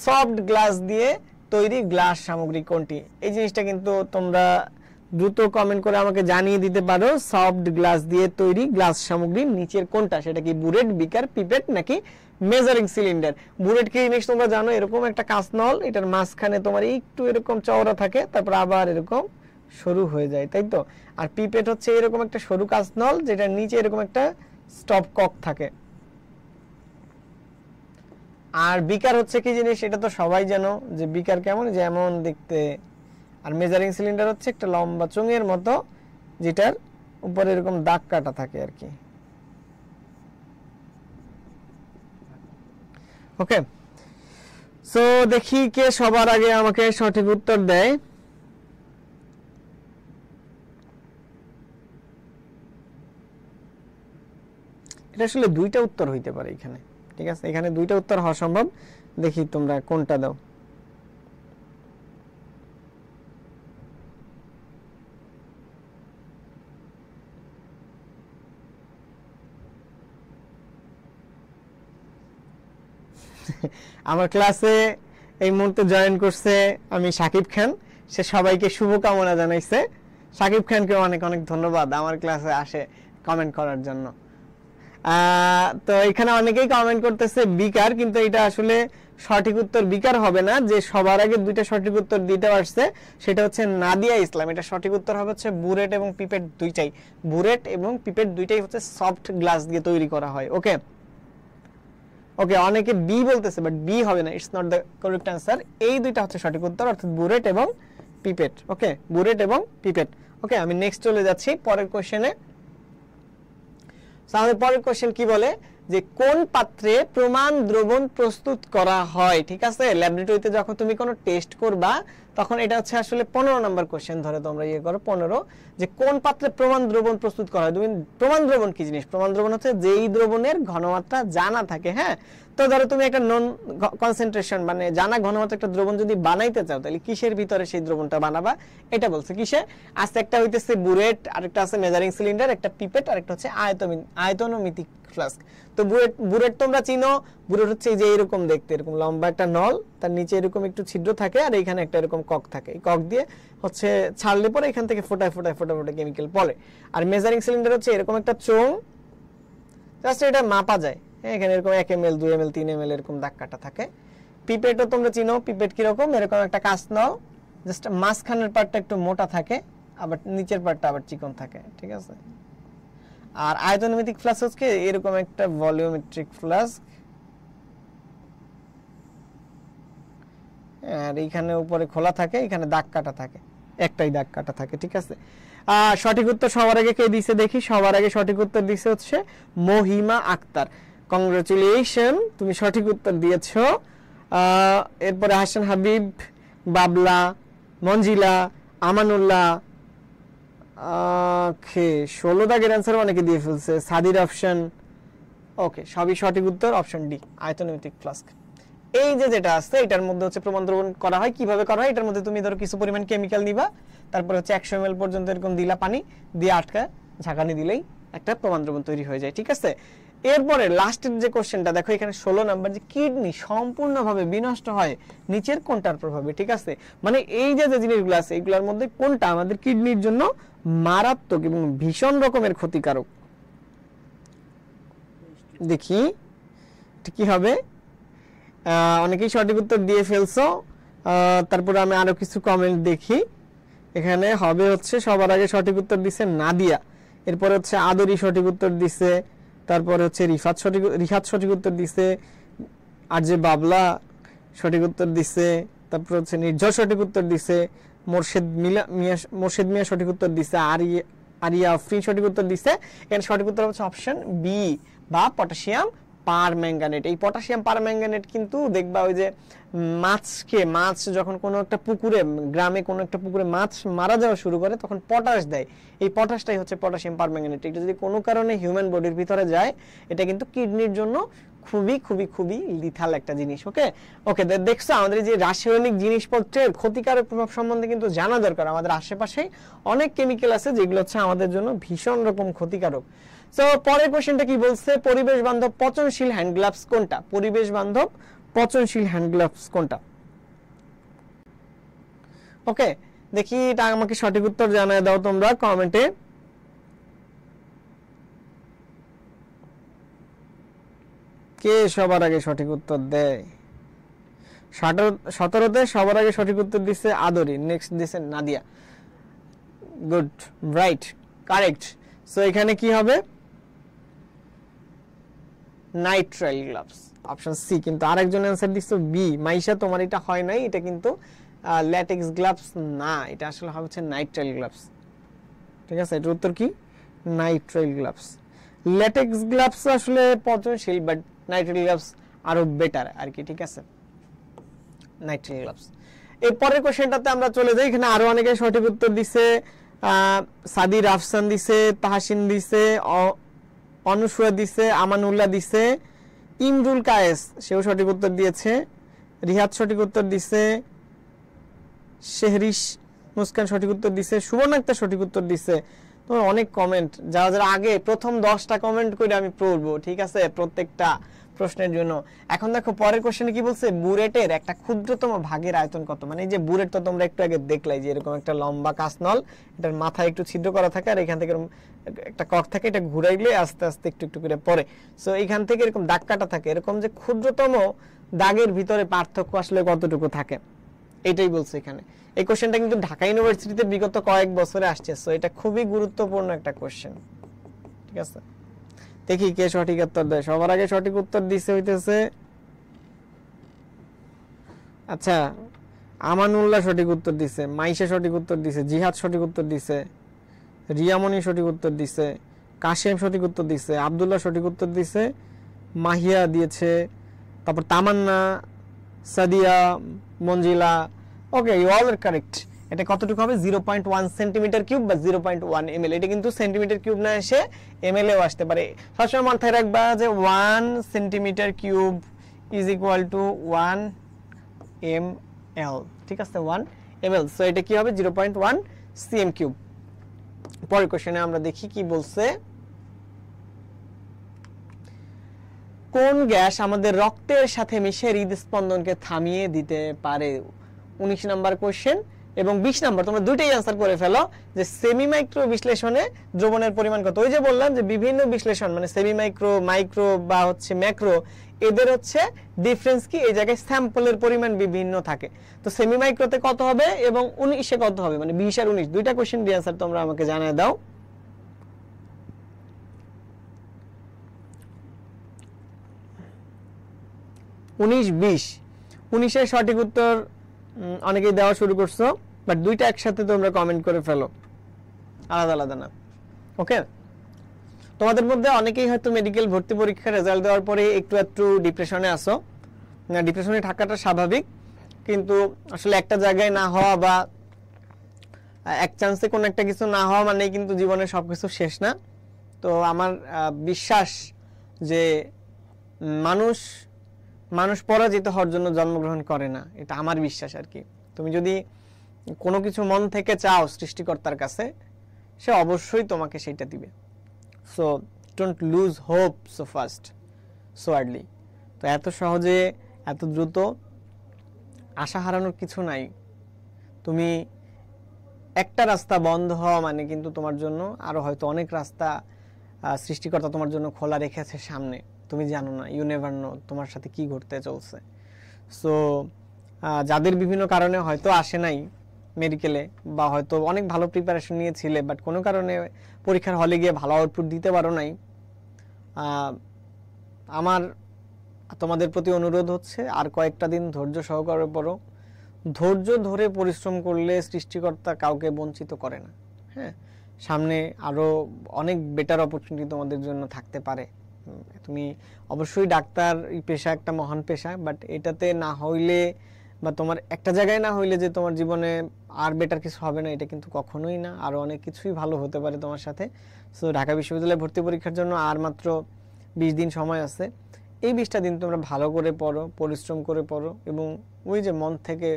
সফট গ্লাস দিয়ে তৈরি গ্লাস সামগ্রী কোনটি? এই জিনিসটা কিন্তু তোমরা দ্রুত কমেন্ট করে আমাকে জানিয়ে দিতে পারো। সফট গ্লাস দিয়ে তৈরি গ্লাস সামগ্রীর নিচের কোনটা? সেটা কি বুরেট, বিকার, পিপেট নাকি মেজারিং সিলিন্ডার? বুরেট কি জিনিস তোমরা জানো? এরকম একটা কাঁচ নল, এটার মাঝখানে তোমার একটু এরকম চওড়া থাকে, তারপর আবার এরকম সরু হয়ে যায়, তাই তো। আর পিপেট হচ্ছে এরকম একটা সরু কাঁচ নল যেটার নিচে এরকম একটা স্টপ কক থাকে। আর বিকার হচ্ছে কি জিনিস? এটা তো সবাই জানো যে বিকার কেমন, যেমন দেখতে। আর মেজারিং সিলিন্ডার হচ্ছে একটা লম্বা চোঙের মতো যেটার উপরে এরকম দাগ কাটা থাকে আর কি। ওকে, সো দেখি কে সবার আগে আমাকে সঠিক উত্তর দেয়। এটা আসলে দুইটা উত্তর হইতে পারে এখানে, ঠিক আছে। এখানে দুইটা উত্তর হওয়া সম্ভব। দেখি তোমরা কোনটা দাও। আমার ক্লাসে এই মুহূর্তে জয়েন করছে আমি সাকিব খান, সে সবাইকে শুভকামনা জানাইছে। সাকিব খানকে অনেক অনেক ধন্যবাদ আমার ক্লাসে আসে কমেন্ট করার জন্য। তো এখানে অনেকেই কমেন্ট করতেছে বিকার, কিন্তু এটা আসলে সঠিক উত্তর বিকার হবে না। যে সবার আগে দুইটা সঠিক উত্তর দিতে পারছে সেটা হচ্ছে নাদিয়া ইসলাম। এটা সঠিক উত্তর হবে হচ্ছে বুরেট এবং পিপেট দুইটাই। বুরেট এবং পিপেট দুইটাই হচ্ছে সফট গ্লাস দিয়ে তৈরি করা হয়। ওকে ওকে, অনেকে বি বলতেছে, বাট বি হবে না, it's not the correct answer. এই দুইটা হচ্ছে সঠিক উত্তর, অর্থাৎ বুরেট এবং পিপেট। ওকে, বুরেট এবং পিপেট। ওকে, আমি নেক্সট চলে যাচ্ছি পরের কোশ্চেনে। আমাদের পরের কোশ্চেন কি বলে যে কোন পাত্রে প্রমাণ দ্রবণ প্রস্তুত করা হয়? ঠিক আছে, ল্যাবরেটরিতে যখন তুমি কোনো টেস্ট করবা তখন এটা হচ্ছে আসলে 15 নম্বর কোশ্চেন ধরে তোমরা ইয়ে করো 15, যে কোন পাত্রে প্রমাণ দ্রবণ প্রস্তুত করা হয়। তুমি প্রমাণ দ্রবণ কি জিনিস? প্রমাণ দ্রবণ হচ্ছে যেই দ্রবণের ঘনমাত্রা জানা থাকে। হ্যাঁ, তো ধরো তুমি একটা নন কনসেন্ট্রেশন মানে জানা ঘনমাত্রা একটা দ্রবণ যদি বানাইতে চাও তাহলে কিসের ভিতরে সেই দ্রবণটা বানাবা? এটা বলছে কিসে। আজকে একটা হইতেছে বুরেট, আরেকটা আছে মেজারিং সিলিন্ডার, একটা পিপেট, আরেকটা হচ্ছে আয়তনমিতিক ফ্লাস্ক। তো বুরেট তোমরা চিনো। বুরেট হচ্ছে এই যে এরকম দেখতে, এরকম লম্বা একটা নল, তার নিচে এরকম একটু ছিদ্র থাকে আর এখানে একটা এরকম কক থাকে। এই কক দিয়ে হচ্ছে ছাড়লে পরে এখান থেকে ফোটায় ফোটায় ফোটা ফোটা কেমিক্যাল পড়ে। আর মেজারিং সিলিন্ডার হচ্ছে এরকম একটা চোঙ, জাস্ট এটা মাপা যায়। এখানে এরকম 1 ml 2 ml 3 ml এরকম দাগ কাটা থাকে। পিপেটও তোমরা চিনো। পিপেট কিরকম? এরকম একটা কাঁচ নাও, জাস্ট মাঝখানের পার্টটা একটু মোটা থাকে, আবার নিচের পার্টটা আবার চিকন থাকে। ঠিক আছে, আর আয়তনমিতিক ফ্লাস্ক হচ্ছে এরকম একটা ভলিউমেট্রিক ফ্লাস্ক, আর এইখানে উপরে খোলা থাকে, এখানে দাগ কাটা থাকে, একটাই দাগ কাটা থাকে, ঠিক আছে। সঠিক উত্তর সবার আগে কে দিছে দেখি, সবার আগে সঠিক উত্তর দিছে হচ্ছে মহিমা আক্তার। কংগ্রাচুলেশন, তুমি সঠিক উত্তর দিয়েছো। এরপরে হাসান হাবিব, বাবলা, মঞ্জিলা, আমানুল্লাহ, 16 দাগের অ্যান্সার অনেকে দিয়ে ফেলছে, সাদির অপশন, ওকে সবই সঠিক উত্তর, অপশন ডি আয়তনমিতিক ফ্লাস্ক। এই যে যেটা আছে এটার মধ্যে হচ্ছে প্রমাণ দ্রবণ করা হয়, কিভাবে করা হয়, এটার মধ্যে তুমি ধরো কিছু পরিমাণ কেমিক্যাল নিবা, তারপরে হচ্ছে 100 ml পর্যন্ত এরকম দিলা পানি দিয়ে আটকা ঝাঁকানি দিলেই একটা প্রমাণ দ্রবণ তৈরি হয়ে যায়, ঠিক আছে। এরপরে লাস্টের যে কোশ্চেনটা দেখো এখানে 16 নাম্বার, যে কিডনি সম্পূর্ণভাবে বিনষ্ট হয় নিচের কোনটার প্রভাবে, ঠিক আছে। মানে এই যে যে জিনিসগুলো আছে এগুলোর মধ্যে কোনটা আমাদের কিডনির জন্য মারাত্মক এবং ভীষণ রকমের ক্ষতিকারক, দেখি কি হবে। অনেকেই সঠিক উত্তর দিয়ে ফেলছো। তারপরে আমি আরো কিছু কমেন্ট দেখি, এখানে হবে হচ্ছে সবার আগে সঠিক উত্তর দিছে নাদিয়া, এরপরে হচ্ছে আদরি সঠিক উত্তর দিছে, তারপরে হচ্ছে রিফাত সঠিক উত্তর দিছে, আর যে বাবলা সঠিক উত্তর দিছে, তারপর হচ্ছে নির্ঝর সঠিক উত্তর দিছে, মোর্শেদ মিয়া সঠিক উত্তর দিছে, আরিয়া আফরিন সঠিক উত্তর দিছে। এখানে সঠিক উত্তর হচ্ছে অপশন বি বা পটাশিয়াম পারম্যাঙ্গানেট। এই পটাশিয়াম পারম্যাঙ্গানেট কিন্তু দেখবা ওই যে মাছ যখন কোনো একটা পুকুরে, গ্রামে কোনো একটা পুকুরে মাছ মারা যাওয়া শুরু করে তখন পটাশ দেয়, এই পটাশটাই হচ্ছে পটাশিয়াম পারম্যাঙ্গানেট। এটা যদি কোনো কারণে হিউম্যান বডির ভিতরে যায় এটা কিন্তু কিডনির জন্য খুবই খুবই খুবই লিথাল একটা জিনিস। ওকে ওকে দেখছো আমাদের যে রাসায়নিক জিনিসপত্রের ক্ষতিকারক প্রভাব সম্বন্ধে কিন্তু জানা দরকার। আমাদের আশেপাশে অনেক কেমিক্যাল আছে যেগুলো হচ্ছে আমাদের জন্য ভীষণ রকম ক্ষতিকারক। সো পরের কোশ্চেনটা কি বলছে, পরিবেশ বান্ধব পচনশীল হ্যান্ড গ্লাভস কোনটা, পরিবেশ বান্ধব পচনশীল হ্যান্ড গ্লাভস কোনটা। ওকে দেখি এটা আমাকে সঠিক উত্তর জানায় দাও তোমরা কমেন্টে। কে সবার আগে সঠিক উত্তর দেয়? 17তে সবার আগে সঠিক উত্তর দিচ্ছে আদরি, নেক্সট দিচ্ছে Nadia. Good, right, correct. So এখানে কি হবে, নাইট্রাইল গ্লাভস, অপশন সি। কিন্তু আরেকজন অ্যানসার দিচ্ছে বি, মাইশা তোমার এটা হয় নাই, এটা কিন্তু ল্যাটেক্স গ্লাভস না, এটা আসলে হচ্ছে নাইট্রাইল গ্লাভস, ঠিক আছে। এটার উত্তর কি, নাইট্রাইল গ্লাভস। ল্যাটেক্স গ্লাভস আসলে পচনশীল, বাট নাইট্রাইল গ্লাভস আরো বেটার আর কি, ঠিক আছে, নাইট্রাইল গ্লাভস। এর পরের কোশ্চেনটাতে আমরা চলে যাই, এখানে আরো অনেকে সঠিক উত্তর দিছে, সাদির আফসান দিছে, তাহসিন দিছে, অনুসুয়া দিছে, আমানুল্লাহ দিছে, ইমরুল কায়েস সেও সঠিক উত্তর দিয়েছে, রিহাত সঠিক উত্তর দিছে, শেহরিশ মুস্কান সঠিক উত্তর দিছে, সুবর্ণ আক্তার সঠিক উত্তর দিছে। তোমার অনেক কমেন্ট, যারা যারা আগে প্রথম 10টা কমেন্ট করে আমি পড়বো, ঠিক আছে, প্রত্যেকটা প্রশ্নের জন্য। এখন দেখো পরের কোশ্চেনে কি বলছে, বুরেটের একটা ক্ষুদ্রতম ভাগের আয়তন কত। মানে এই যে বুরেট তো তোমরা একটু আগে দেখলাই যে এরকম একটা লম্বা কাঁচনল, এটার মাথায় একটু ছিদ্র করা থাকে আর এখান থেকে একটা কক থাকে, এটা ঘুরাইলে আস্তে আস্তে একটু একটু করে পড়ে। সো এখান থেকে এরকম দাগ কাটা থাকে, এরকম যে ক্ষুদ্রতম দাগের ভিতরে পার্থক্য আসলে কতটুকু থাকে এটাই বলছে এখানে। এই কোশ্চেনটা কিন্তু ঢাকা ইউনিভার্সিটিতে বিগত কয়েক বছরে আসছে, সো এটা খুবই গুরুত্বপূর্ণ একটা কোশ্চেন, ঠিক আছে। দেখি কে সঠিক উত্তর দেয়। সবার আগে সঠিক উত্তর দিছে হইতেছে, আচ্ছা, আমানুল্লাহ সঠিক উত্তর দিছে, মাইশা সঠিক উত্তর দিছে, জিহাদ সঠিক উত্তর দিছে, রিয়ামনি সঠিক উত্তর দিছে, কাশেম সঠিক উত্তর দিছে, আব্দুল্লাহ সঠিক উত্তর দিছে, মাহিয়া দিয়েছে, তারপর তামান্না, সাদিয়া, মঞ্জিলা। ওকে, ইউ অল আর কারেক্ট। এটা কতটুকু হবে, 0.1 সেন্টিমিটার কিউব বা 0.1 ml। এটা কিন্তু সেন্টিমিটার কিউব না এসে ml এও আসতে পারে। সবসময় মাথায় রাখবা যে 1 centimetre cube is equal to 1 ml, ঠিক আছে, 1 ml। সো এটা কি হবে, 0.1 cm কিউব। পরের কোশ্চেনে আমরা দেখি কি বলছে, কোন গ্যাস আমাদের রক্তের সাথে মিশে হৃদস্পন্দনকে থামিয়ে দিতে পারে। 19 নাম্বার কোশ্চেন এবং 20 নাম্বার, তোমরা দুইটাই आंसर করে ফেলো যে সেমি মাইক্রো বিশ্লেষণে দ্রবণের পরিমাণ কত। ওই যে বললাম যে বিভিন্ন বিশ্লেষণ মানে সেমি মাইক্রো, মাইক্রো বা হচ্ছে ম্যাক্রো, এদের হচ্ছে ডিফারেন্স কি, এই জায়গায় স্যাম্পলের পরিমাণ বিভিন্ন থাকে। তো সেমি মাইক্রোতে কত হবে এবং 19 এ কত হবে, মানে 20 আর 19 দুইটা কোশ্চেন দিয়ে आंसर তোমরা আমাকে জানায় দাও। 19-20, 19-এর সঠিক উত্তর অনেকেই দেওয়া শুরু করছো, বাট দুইটা একসাথে তোমরা কমেন্ট করে ফেলো, আলাদা আলাদা না। ওকে, তোমাদের মধ্যে অনেকেই হয়তো মেডিকেল ভর্তি পরীক্ষার রেজাল্ট দেওয়ার পরে একটু ডিপ্রেশনে আসো। ডিপ্রেশনে থাকাটা স্বাভাবিক, কিন্তু আসলে একটা জায়গায় না হওয়া বা এক চান্সে কোনো একটা কিছু না হওয়া মানে কিন্তু জীবনের সবকিছু শেষ না। তো আমার বিশ্বাস যে মানুষ পরাজিত হওয়ার জন্য জন্মগ্রহণ করে না, এটা আমার বিশ্বাস আর কি। তুমি যদি কোনো কিছু মন থেকে চাও সৃষ্টিকর্তার কাছে, সে অবশ্যই তোমাকে সেটা দিবে। So don't lose hope so fast, so early. তো এত সহজে এত দ্রুত আশা হারানোর কিছু নাই। তুমি একটা রাস্তা বন্ধ হওয়া মানে কিন্তু তোমার জন্য আরো হয়তো অনেক রাস্তা সৃষ্টিকর্তা তোমার জন্য খোলা রেখেছে সামনে, তুমি জানো না, ইউ নেভার নো তোমার সাথে কি ঘটতে চলছে। সো যাদের বিভিন্ন কারণে হয়তো আসে নাই মেডিকেলে, বা হয়তো অনেক ভালো প্রিপারেশন নিয়েছিলে বাট কোনো কারণে পরীক্ষার হলে গিয়ে ভালো আউটপুট দিতে পারো নাই, আমার তোমাদের প্রতি অনুরোধ হচ্ছে আর কয়েকটা দিন ধৈর্য সহকারে পড়ো। ধৈর্য ধরে পরিশ্রম করলে সৃষ্টিকর্তা কাউকে বঞ্চিত করে না। হ্যাঁ, সামনে আরো অনেক বেটার অপরচুনিটি তোমাদের জন্য থাকতে পারে। তুমি অবশ্যই ডাক্তার পেশা একটা মহান পেশা, বাট এটাতে না হইলে বা তোমার একটা জায়গায় না হইলে যে তোমার জীবনে আর বেটার কিছু হবে না, এটা কিন্তু কখনোই না। আরো অনেক কিছুই ভালো হতে পারে তোমার সাথে। সো ঢাকা বিশ্ববিদ্যালয়ে ভর্তি পরীক্ষার জন্য আর মাত্র 20 দিন সময় আছে। এই 20টা দিন তোমরা ভালো করে পড়ো, পরিশ্রম করে পড়ো, এবং ওই যে মন থেকে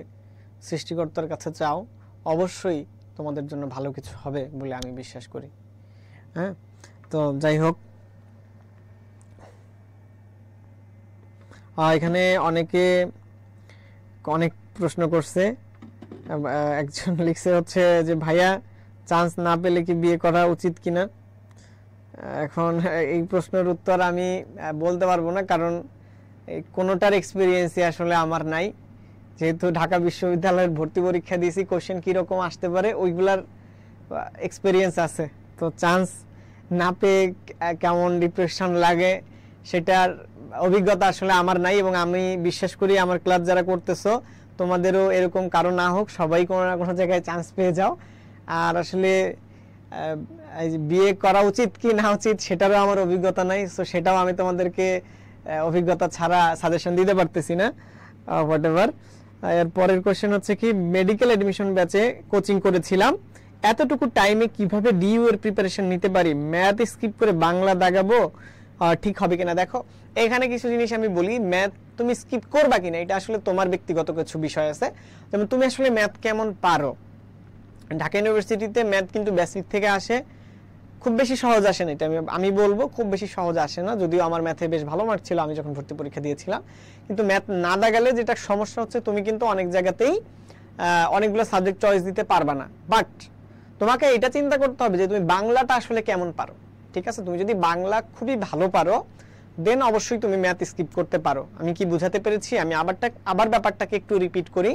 সৃষ্টিকর্তার কাছে চাও, অবশ্যই তোমাদের জন্য ভালো কিছু হবে বলে আমি বিশ্বাস করি। হ্যাঁ, তো যাই হোক, এখানে অনেকে অনেক প্রশ্ন করছে। একজন লিখছে হচ্ছে যে ভাইয়া, চান্স না পেলে কি বিয়ে করা উচিত কিনা? এখন এই প্রশ্নের উত্তর আমি বলতে পারবো না, কারণ কোনোটার এক্সপিরিয়েন্সই আসলে আমার নাই। যেহেতু ঢাকা বিশ্ববিদ্যালয়ের ভর্তি পরীক্ষা দিয়েছি, কোশ্চেন কিরকম আসতে পারে ওইগুলার এক্সপিরিয়েন্স আছে। তো চান্স না পেয়ে কেমন ডিপ্রেশন লাগে সেটার অভিজ্ঞতা আসলে আমার নাই, এবং আমি বিশ্বাস করি আমার ক্লাস যারা করতেছো তোমাদেরও এরকম কারো না হোক, সবাই কোনো না কোনো জায়গায় চান্স পেয়ে যাও। আর আসলে বিয়ে করা উচিত কি না উচিত সেটারও আমার অভিজ্ঞতা নাই, সো সেটাও আমি তোমাদেরকে অভিজ্ঞতা ছাড়া সাজেশন দিতে পারতেছি না। What ever. এর পরের কোশ্চেন হচ্ছে কি, মেডিকেল এডমিশন ব্যাচে কোচিং করেছিলাম, এতটুকু টাইমে কিভাবে ডিইউ এর প্রিপারেশন নিতে পারি? ম্যাথ স্কিপ করে বাংলা দাগাবো, ঠিক হবে কিনা? দেখো, এখানে কিছু জিনিস আমি বলি, ম্যাথ তুমি স্কিপ করবা কিনা এটা আসলে তোমার ব্যক্তিগত কিছু বিষয় আছে। যেমন তুমি আসলে ম্যাথ কেমন পারো। ঢাকা ইউনিভার্সিটিতে ম্যাথ কিন্তু বেসিক থেকে আসে, খুব বেশি সহজ আসে না, এটা আমি বলবো খুব বেশি সহজ আসে না। যদিও আমার ম্যাথে বেশ ভালো মার্ক ছিল আমি যখন ভর্তি পরীক্ষা দিয়েছিলাম, কিন্তু ম্যাথ না দাগালে যেটা সমস্যা হচ্ছে, তুমি কিন্তু অনেক জায়গাতেই অনেকগুলো সাবজেক্ট চয়েস দিতে পারবা না। বাট তোমাকে এটা চিন্তা করতে হবে যে তুমি বাংলাটা আসলে কেমন পারো। ঠিক আছে, তুমি যদি বাংলা খুবই ভালো পারো দেন অবশ্যই তুমি ম্যাথ স্কিপ করতে পারো। আমি কি বুঝাতে পেরেছি? আমি আবার ব্যাপারটাকে একটু রিপিট করি,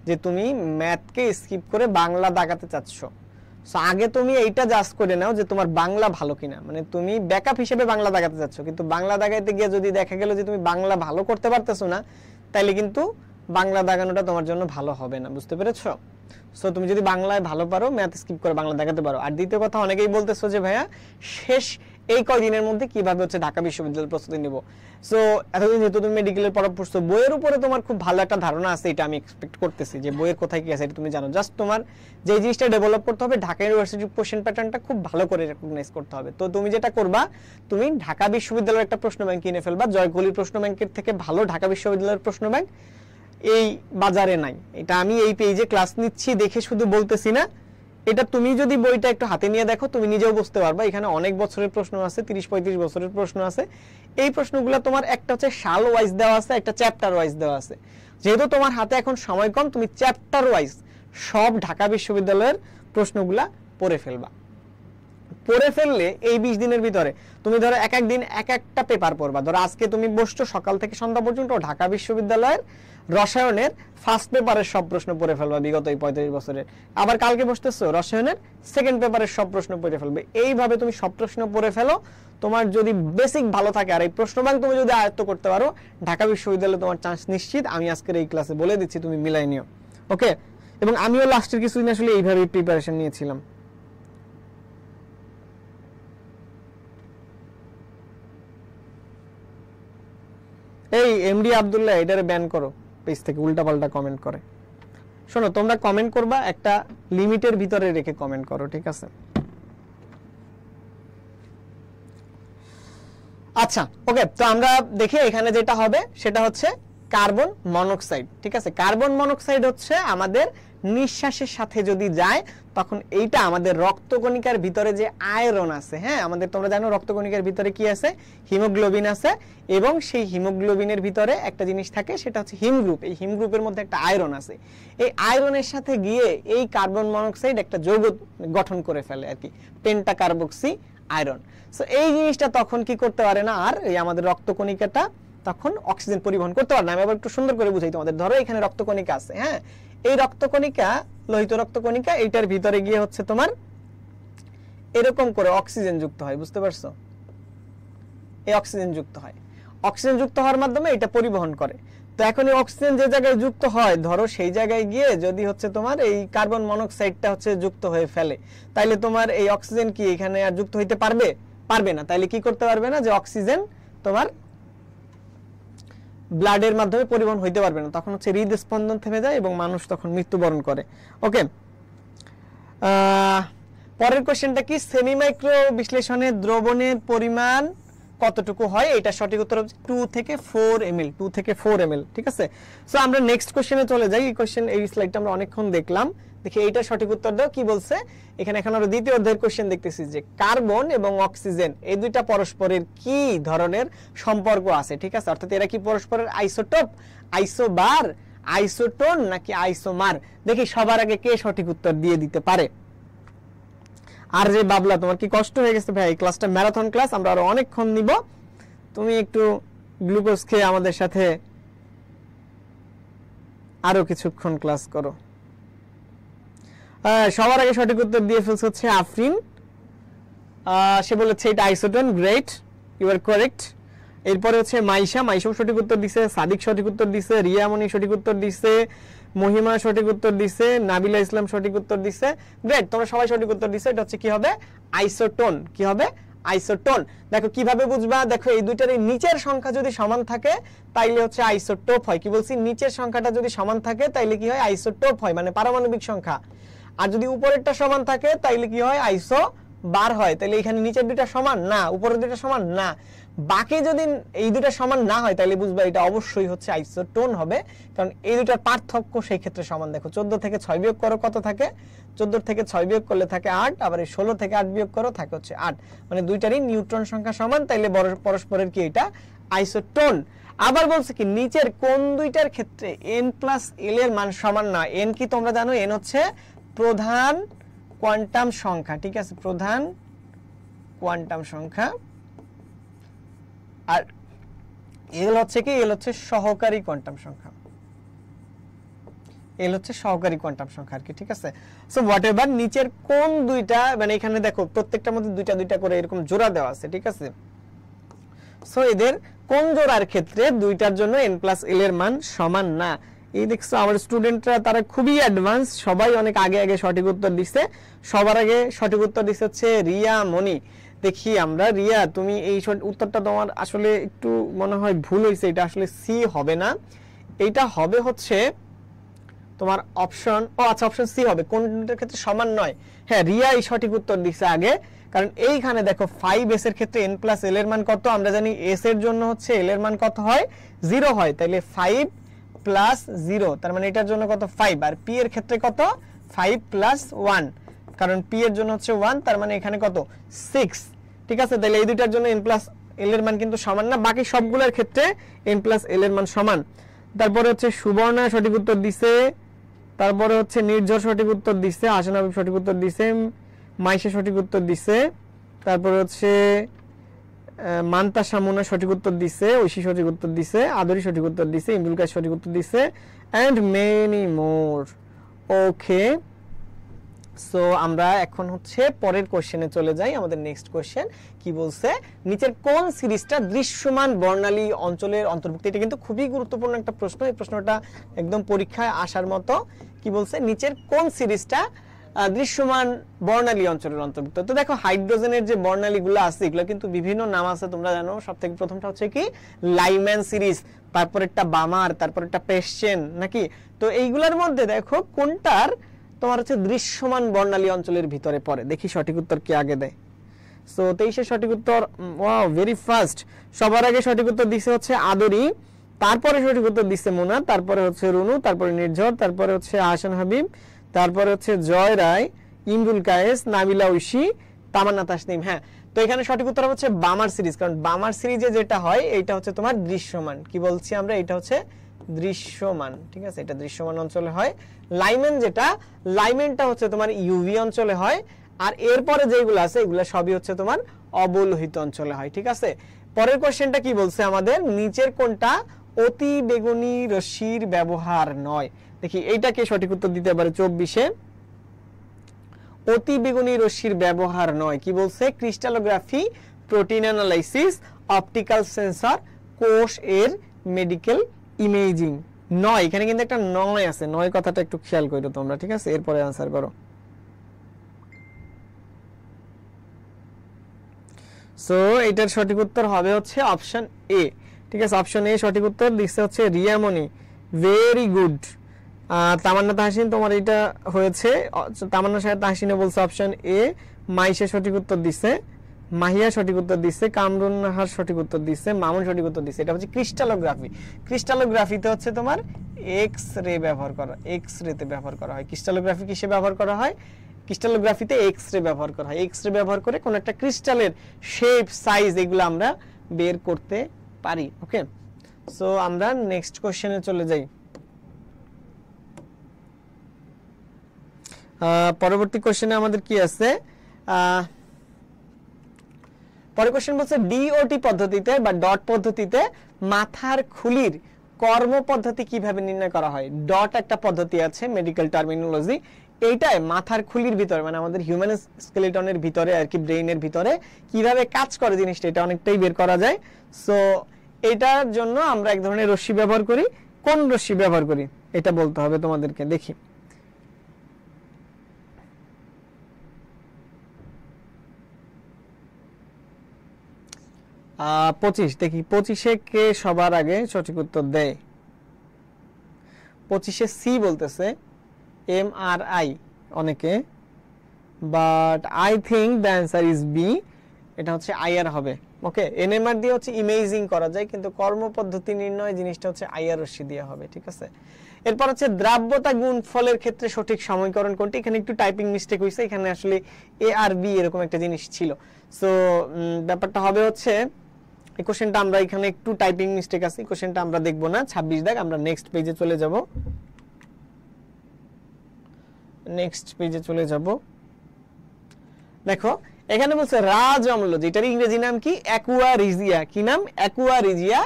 যে তুমি ম্যাথকে স্কিপ করে বাংলা দাগাতে চাচ্ছ। সো আগে তুমি এইটা জাজ করে নাও যে তোমার বাংলা ভালো কিনা, মানে তুমি ব্যাকআপ হিসেবে বাংলা দাগাতে চাচ্ছ, কিন্তু বাংলা দাগাইতে গিয়ে যদি দেখা গেল যে তুমি বাংলা ভালো করতে পারতেছো না, তাইলে কিন্তু বাংলা দাগানোটা তোমার জন্য ভালো হবে না। বুঝতে পেরেছো? সো তুমি যদি বাংলায় ভালো পারো, ম্যাথ স্কিপ করে বাংলা দেখাতে পারো। আর দ্বিতীয় কথা, অনেকেই বলতেছো যে ভাইয়া শেষ এই কয়দিনের মধ্যে কিভাবে হচ্ছে ঢাকা বিশ্ববিদ্যালয়ের প্রস্তুতি নিব। সো এতদিন যেহেতু তুমি মেডিকেলের পড়া পড়ছো, বইয়ের উপরে তোমার খুব ভালো একটা ধারণা আছে, এটা আমি এক্সপেক্ট করতেছি যে বইয়ের কোথায় কি আছে এটা তুমি জানো। জাস্ট তোমার যে জিনিসটা ডেভেলপ করতে হবে, ঢাকা ইউনিভার্সিটির কোশ্চেন প্যাটার্নটা খুব ভালো করে রেকগনাইজ করতে হবে। তো তুমি যেটা করবা, তুমি ঢাকা বিশ্ববিদ্যালয়ের একটা প্রশ্ন ব্যাংক কিনে ফেলবা। জয়কলির প্রশ্ন ব্যাংকের থেকে ভালো ঢাকা বিশ্ববিদ্যালয়ের প্রশ্ন ব্যাংক এই বাজারে নাই। এটা আমি এই পেজে ক্লাস নিচ্ছি দেখে শুধু বলতেছি না, এটা তুমি যদি বইটা একটু হাতে নিয়ে দেখো তুমি নিজেও বুঝতে পারবা। এখানে অনেক বছরের প্রশ্ন আছে, 30-35 বছরের প্রশ্ন আছে। এই প্রশ্নগুলো তোমার একটা হচ্ছে সাল ওয়াইজ দেওয়া আছে, একটা চ্যাপ্টার ওয়াইজ দেওয়া আছে। যেহেতু তোমার হাতে এখন সময় কম, তুমি চ্যাপ্টার ওয়াইজ সব ঢাকা বিশ্ববিদ্যালয়ের প্রশ্নগুলা পড়ে ফেলবা। পড়ে ফেললে এই 20 দিনের ভিতরে তুমি ধরো এক এক দিন এক একটা পেপার পড়বা। ধরো আজকে তুমি বসছো সকাল থেকে সন্ধ্যা পর্যন্ত ঢাকা বিশ্ববিদ্যালয়ের রসায়নের ফার্স্ট পেপারের সব প্রশ্ন পড়ে ফেলবা বিগত এই 35 বছরের। আবার কালকে বসতেছো রসায়নের সেকেন্ড পেপারের সব প্রশ্ন পড়ে ফেলবে। এইভাবে তুমি সব প্রশ্ন পড়ে ফেলো, তোমার যদি বেসিক ভালো থাকে আর এই প্রশ্ন ব্যাংক তুমি যদি আয়ত্ত করতে পারো, ঢাকা বিশ্ববিদ্যালয়ে তোমার চান্স নিশ্চিত। আমি আজকের এই ক্লাসে বলে দিচ্ছি, তুমি মিলাই নিও। ওকে, এবং আমিও লাস্টের কিছুদিন আসলে এইভাবেই প্রিপারেশন নিয়েছিলাম। এই এমডি আব্দুল্লাহ এটারে ব্যান করো পেজ থেকে, উল্টাপাল্টা কমেন্ট করে। শোনো, তোমরা কমেন্ট করবা একটা লিমিটের ভিতরে রেখে কমেন্ট করো, ঠিক আছে? আচ্ছা, ওকে, তো আমরা দেখি এখানে যেটা হবে সেটা হচ্ছে কার্বন মনোক্সাইড, ঠিক আছে? কার্বন মনোক্সাইড হচ্ছে আমাদের নিঃশ্বাসের সাথে যদি যায় তখন এইটা আমাদের রক্তকণিকার ভিতরে যে আয়রন আছে, হ্যাঁ, আমাদের তোমরা জানো রক্তকণিকার ভিতরে কি আছে? হিমোগ্লোবিন আছে, এবং সেই হিমোগ্লোবিনের ভিতরে একটা জিনিস থাকে সেটা হচ্ছে হিম গ্রুপ। এই হিম গ্রুপের মধ্যে একটা আয়রন আছে। এই আয়রনের সাথে গিয়ে এই কার্বন মনোক্সাইড একটা যৌগ গঠন করে ফেলে আর কি, পেন্টাকার্বক্সি আয়রন। সো এই জিনিসটা তখন কি করতে পারে না, আর এই আমাদের রক্তকণিকাটা তখন অক্সিজেন পরিবহন করতে পারে না। আমি আবার একটু সুন্দর করে বুঝাই তোমাদের। ধরো এখানে রক্তকণিকা আছে, হ্যাঁ, এই রক্তকণিকা, লোহিত রক্তকণিকা, এইটার ভিতরে গিয়ে হচ্ছে তোমার এরকম করে অক্সিজেন যুক্ত হয়, বুঝতে পারছো? এই অক্সিজেন যুক্ত হয়, অক্সিজেন যুক্ত হওয়ার মাধ্যমে এটা পরিবহন করে। তো এখন এই অক্সিজেন যে জায়গায় যুক্ত হয়, ধরো সেই জায়গায় গিয়ে যদি হচ্ছে তোমার এই কার্বন মনোক্সাইডটা হচ্ছে যুক্ত হয়ে ফেলে, তাইলে তোমার এই অক্সিজেন কি এখানে আর যুক্ত হইতে পারবে? পারবে না। তাইলে কি করতে পারবে না, যে অক্সিজেন তোমার ব্লাডের মাধ্যমে পরিবহন হইতে পারবে না, তখন হচ্ছে হৃদস্পন্দন থেমে যায় এবং মানুষ তখন মৃত্যুবরণ করে। ওকে, পরের কোশ্চেনটা কি? সেমি মাইক্রো বিশ্লেষণে দ্রবণের পরিমাণ কতটুকু হয়? এটা সঠিক উত্তর হচ্ছে 2 থেকে 4 ml, 2 থেকে 4 ml, ঠিক আছে? সো আমরা নেক্সট কোশ্চেনে চলে যাই। এই কোশ্চেন, এই স্লাইডটা আমরা অনেকক্ষণ দেখলাম, দেখি এইটা সঠিক উত্তর দাও। কি বলছে এখানে? এখন আমরা দ্বিতীয় অধ্যায়ের কোশ্চেন দেখতেছি যে কার্বন এবং অক্সিজেন এই দুইটা পরস্পরের কি ধরনের সম্পর্ক আছে, ঠিক আছে? অর্থাৎ এরা কি পরস্পরের আইসোটোপ, আইসোবার, আইসোটোন নাকি আইসোমার? দেখি সবার আগে কে সঠিক উত্তর দিয়ে দিতে পারে। আর যে বাবলা, তোমার কি কষ্ট হয়ে গেছে ভাই? এই ক্লাসটা ম্যারাথন ক্লাস, আমরা আরো অনেকক্ষণ নিব। তুমি একটু গ্লুকোজ খেয়ে আমাদের সাথে আরো কিছুক্ষণ ক্লাস করো। সবার আগে সঠিক উত্তর দিয়ে ফেলছে হচ্ছে আফরিন। সে বলেছে এটা isotone. Great, you are correct. এরপরে হচ্ছে মাইশা, মাইশাও সঠিক উত্তর দিছে। সাদিক সঠিক উত্তর দিছে। রিয়ামণি সঠিক উত্তর দিছে। মহিমা সঠিক উত্তর দিছে। নাবিলা ইসলাম সঠিক উত্তর দিছে। গ্রেট, তোমরা সবাই সঠিক উত্তর দিছে। এটা হচ্ছে কি হবে? আইসোটোন। কি হবে? আইসোটোন। দেখো কিভাবে বুঝবা, দেখো এই দুইটার নিচের সংখ্যা যদি সমান থাকে তাইলে হচ্ছে আইসোটোপ হয়। কি বলছি? নিচের সংখ্যাটা যদি সমান থাকে তাইলে কি হয়? আইসোটোপ হয়, মানে পারমাণবিক সংখ্যা। আর যদি উপরেরটা সমান থাকে তাইলে কি হয়? আইসো বার হয়। তাইলে এখানে নিচের দুইটা সমান না, উপরের দুইটা সমান না। বাকি যদি এই দুইটা সমান না হয় তাহলে বুঝবা এটা অবশ্যই হচ্ছে আইসোটোন হবে, কারণ এই দুইটার পার্থক্য সেই ক্ষেত্রে সমান। দেখো 14 থেকে 6 বিয়োগ করো, কত থাকে? 14 থেকে 6 বিয়োগ করলে থাকে 8, আবার এই 16 থেকে 8 বিয়োগ করো, থাকে হচ্ছে 8। মানে দুইটারই নিউট্রন সংখ্যা সমান, তাইলে পরস্পরের কি এটা আইসোটোন। আবার বলছে কি নিচের কোন দুইটার ক্ষেত্রে n+l এর মান সমান না। n কি তোমরা জানো? n হচ্ছে প্রধান কোয়ান্টাম সংখ্যা, ঠিক আছে? প্রধান কোয়ান্টাম সংখ্যা। আর এল হচ্ছে কি? এল হচ্ছে সহকারী কোয়ান্টাম সংখ্যা। এল হচ্ছে সহকারী কোয়ান্টাম সংখ্যা আর কি, ঠিক আছে? সো হোয়াটএভার, নিচের কোন দুইটা, মানে এখানে দেখো প্রত্যেকটার মধ্যে দুইটা দুইটা করে এরকম জোড়া দেওয়া আছে, ঠিক আছে? সো এদের কোন জোড়ার ক্ষেত্রে দুইটার জন্য n+l এর মান সমান না। এই দেখছো আমার স্টুডেন্টরা তারা খুবই অ্যাডভান্স, সবাই অনেক আগে আগে সঠিক উত্তর দিচ্ছে। সবার আগে সঠিক উত্তর দিচ্ছে হচ্ছে রিয়া মনি। দেখি আমরা, রিয়া তুমি এই উত্তরটা তোমার আসলে একটু মনে হয় ভুল হয়েছে। এটা আসলে সি হবে না, এইটা হবে হচ্ছে তোমার অপশন, ও আচ্ছা অপশন সি হবে। কোনটার ক্ষেত্রে সমান নয়? হ্যাঁ, রিয়া এই সঠিক উত্তর দিচ্ছে আগে, কারণ এইখানে দেখো 5s এর ক্ষেত্রে n+l এর মান কত? আমরা জানি s এর জন্য হচ্ছে l এর মান কত হয়? 0 হয়। তাইলে 5 + 0, তার মানে এটার জন্য কত? 5। আর p এর ক্ষেত্রে কত? 5 + 1, কারণ p এর জন্য হচ্ছে 1, তার মানে এখানে কত? 6, ঠিক আছে? তাহলে এই দুইটার জন্য n+l এর মান কিন্তু সমান না, বাকি সবগুলোর ক্ষেত্রে n+l এর মান সমান। তারপরে হচ্ছে সুবর্ণা সঠিক উত্তর দিছে, তারপরে হচ্ছে নির্ঝর সঠিক উত্তর দিছে, আশানবী সঠিক উত্তর দিছে, মাইশা সঠিক উত্তর দিছে, তারপরে হচ্ছে মান্তাসা মুনা সঠিক উত্তর দিছে, ঐশী সঠিক উত্তর দিছে, আদরি সঠিক উত্তর দিছে, ইমরুল কায়েস সঠিক উত্তর দিছে, and many more. Okay, so আমরা এখন হচ্ছে পরের কোশ্চেনে চলে যাই। আমাদের নেক্সট কোশ্চেন কি বলছে, নিচের কোন সিরিজটা দৃশ্যমান বর্ণালী অঞ্চলের অন্তর্ভুক্ত? এটা কিন্তু খুবই গুরুত্বপূর্ণ একটা প্রশ্ন, এই প্রশ্নটা একদম পরীক্ষায় আসার মতো। কি বলছে, নিচের কোন সিরিজটা দৃশ্যমান বর্ণালী অঞ্চলের অন্তর্ভুক্ত? তো দেখো হাইড্রোজেনের যে বর্ণালীগুলো আছে এগুলো কিন্তু বিভিন্ন নাম আছে, তোমরা জানো। সবথেকে প্রথমটা হচ্ছে কি লাইম্যান সিরিজ, তারপরেরটা বামার, তারপরেরটা পেশ্চেন নাকি। তো এইগুলোর মধ্যে দেখো কোনটার তোমার হচ্ছে দৃশ্যমান বর্ণালী অঞ্চলের ভিতরে পড়ে, দেখি সঠিক উত্তর কি আগে দেয়। সো 23 সঠিক উত্তর, ওয়াও ভেরি ফাস্ট। সবার আগে সঠিক উত্তর দিছে হচ্ছে আদরি, তারপরে সঠিক উত্তর দিছে মোনা, তারপরে হচ্ছে রুনু, তারপরে নির্ঝর, তারপরে হচ্ছে আহসান হাবিব, তারপরে হচ্ছে জয় রায়, ইমরুল কায়েস, নাবিলা ঐশী, তামান্না তাসনিম। হ্যাঁ, তো এখানে সঠিক উত্তর হচ্ছে বামার সিরিজ, কারণ বামার সিরিজে যেটা হয় এটা হচ্ছে তোমার দৃশ্যমান। কি বলছি আমরা, এটা হচ্ছে দৃশ্যমান, ঠিক আছে, এটা দৃশ্যমান অঞ্চলে হয়। লাইম্যান যেটা, লাইম্যানটা হচ্ছে তোমার ইউভি অঞ্চলে হয়, আর এরপরে যেগুলো আছে এগুলো সবই হচ্ছে তোমার অবলোহিত অঞ্চলে হয়, ঠিক আছে। পরের কোশ্চেনটা কি বলছে আমাদের, নিচের কোনটা অতি বেগুনি রশ্মির ব্যবহার নয়? দেখি এইটা কে সঠিক উত্তর দিতে পারে 24-এ। অতি বেগুনি রশ্মির ব্যবহার নয়, কি বলছে, crystallography, protein analysis, optical sensor, কোষ এর মেডিকেল ইমেজিং। নয়, এখানে কিন্তু একটা নয় আছে, নয় কথাটা একটু খেয়াল করো তোমরা, ঠিক আছে, এরপরে আনসার করো। সো এটার সঠিক উত্তর হবে হচ্ছে অপশন এ, ঠিক আছে, অপশন এ সঠিক উত্তর দিচ্ছে হচ্ছে রিয়ামনি। Very good. তামান্না তাহসিন, তোমার এটা হয়েছে, তামান্না সাহেব তাহসিনে বলছে অপশন এ। মাইশা সঠিক উত্তর দিচ্ছে, মাহিয়া সঠিক উত্তর দিচ্ছে, কামরুন নাহার সঠিক উত্তর দিচ্ছে, মামুন সঠিক উত্তর দিচ্ছে। এটা হচ্ছে ক্রিস্টালোগ্রাফি। ক্রিস্টালোগ্রাফিতে হচ্ছে তোমার এক্স রে ব্যবহার করা, এক্স রেতে ব্যবহার করা হয়। ক্রিস্টালোগ্রাফি কিসে ব্যবহার করা হয়? ক্রিস্টালোগ্রাফিতে এক্স রে ব্যবহার করা হয়। এক্স রে ব্যবহার করে কোন একটা ক্রিস্টালের শেপ, সাইজ এগুলো আমরা বের করতে পারি। ওকে, সো আমরা নেক্সট কোশ্চেনে চলে যাই। পরবর্তী কোশ্চেনে আমাদের কি আছে, পরের কোশ্চেন বলছে ডিওটি পদ্ধতিতে বা ডট পদ্ধতিতে মাথার খুলির কর্ম পদ্ধতি কিভাবে নির্ণয় করা হয়? ডট একটা পদ্ধতি আছে, মেডিকেল টার্মিনোলজি। এইটাই মাথার খুলির ভিতরে, মানে আমাদের হিউম্যান স্কেলেটনের ভিতরে আর কি, ব্রেইনের ভিতরে কিভাবে কাজ করে জিনিসটা, এটা অনেকটাই বের করা যায়। সো এটার জন্য আমরা এক ধরনের রশ্মি ব্যবহার করি। কোন রশ্মি ব্যবহার করি এটা বলতে হবে তোমাদেরকে। দেখি 25, দেখি 25-এ কে সবার আগে সঠিক উত্তর দেয়। 25-এ সি বলতেছে, MRI অনেকে, but I think the answer is B, এটা হচ্ছে IR হবে। ওকে, NMR দিয়ে হচ্ছে ইমেজিং করা যায়, কিন্তু কর্মপদ্ধতি নির্ণয় জিনিসটা হচ্ছে IR রশ্মি দিয়ে হবে, ঠিক আছে। এরপর হচ্ছে দ্রাব্যতা গুণফলের ক্ষেত্রে সঠিক সমীকরণ কোনটি? এখানে একটু টাইপিং মিস্টেক হয়েছে, এখানে আসলে ARB এরকম একটা জিনিস ছিল। সো ব্যাপারটা হবে হচ্ছে, এই কোশ্চেনটা আমরা এখানে একটু টাইপিং মিস্টেক আছে, এই কোশ্চেনটা আমরা দেখব না। 26 দেখ, আমরা নেক্সট পেজে চলে যাব। নেক্সট পেজে চলে যাব। দেখো এখানে বলছে রাজ অম্ল, যেটার ইংরেজি নাম কি, অ্যাকুয়ারিজিয়া। কি নাম? অ্যাকুয়ারিজিয়া।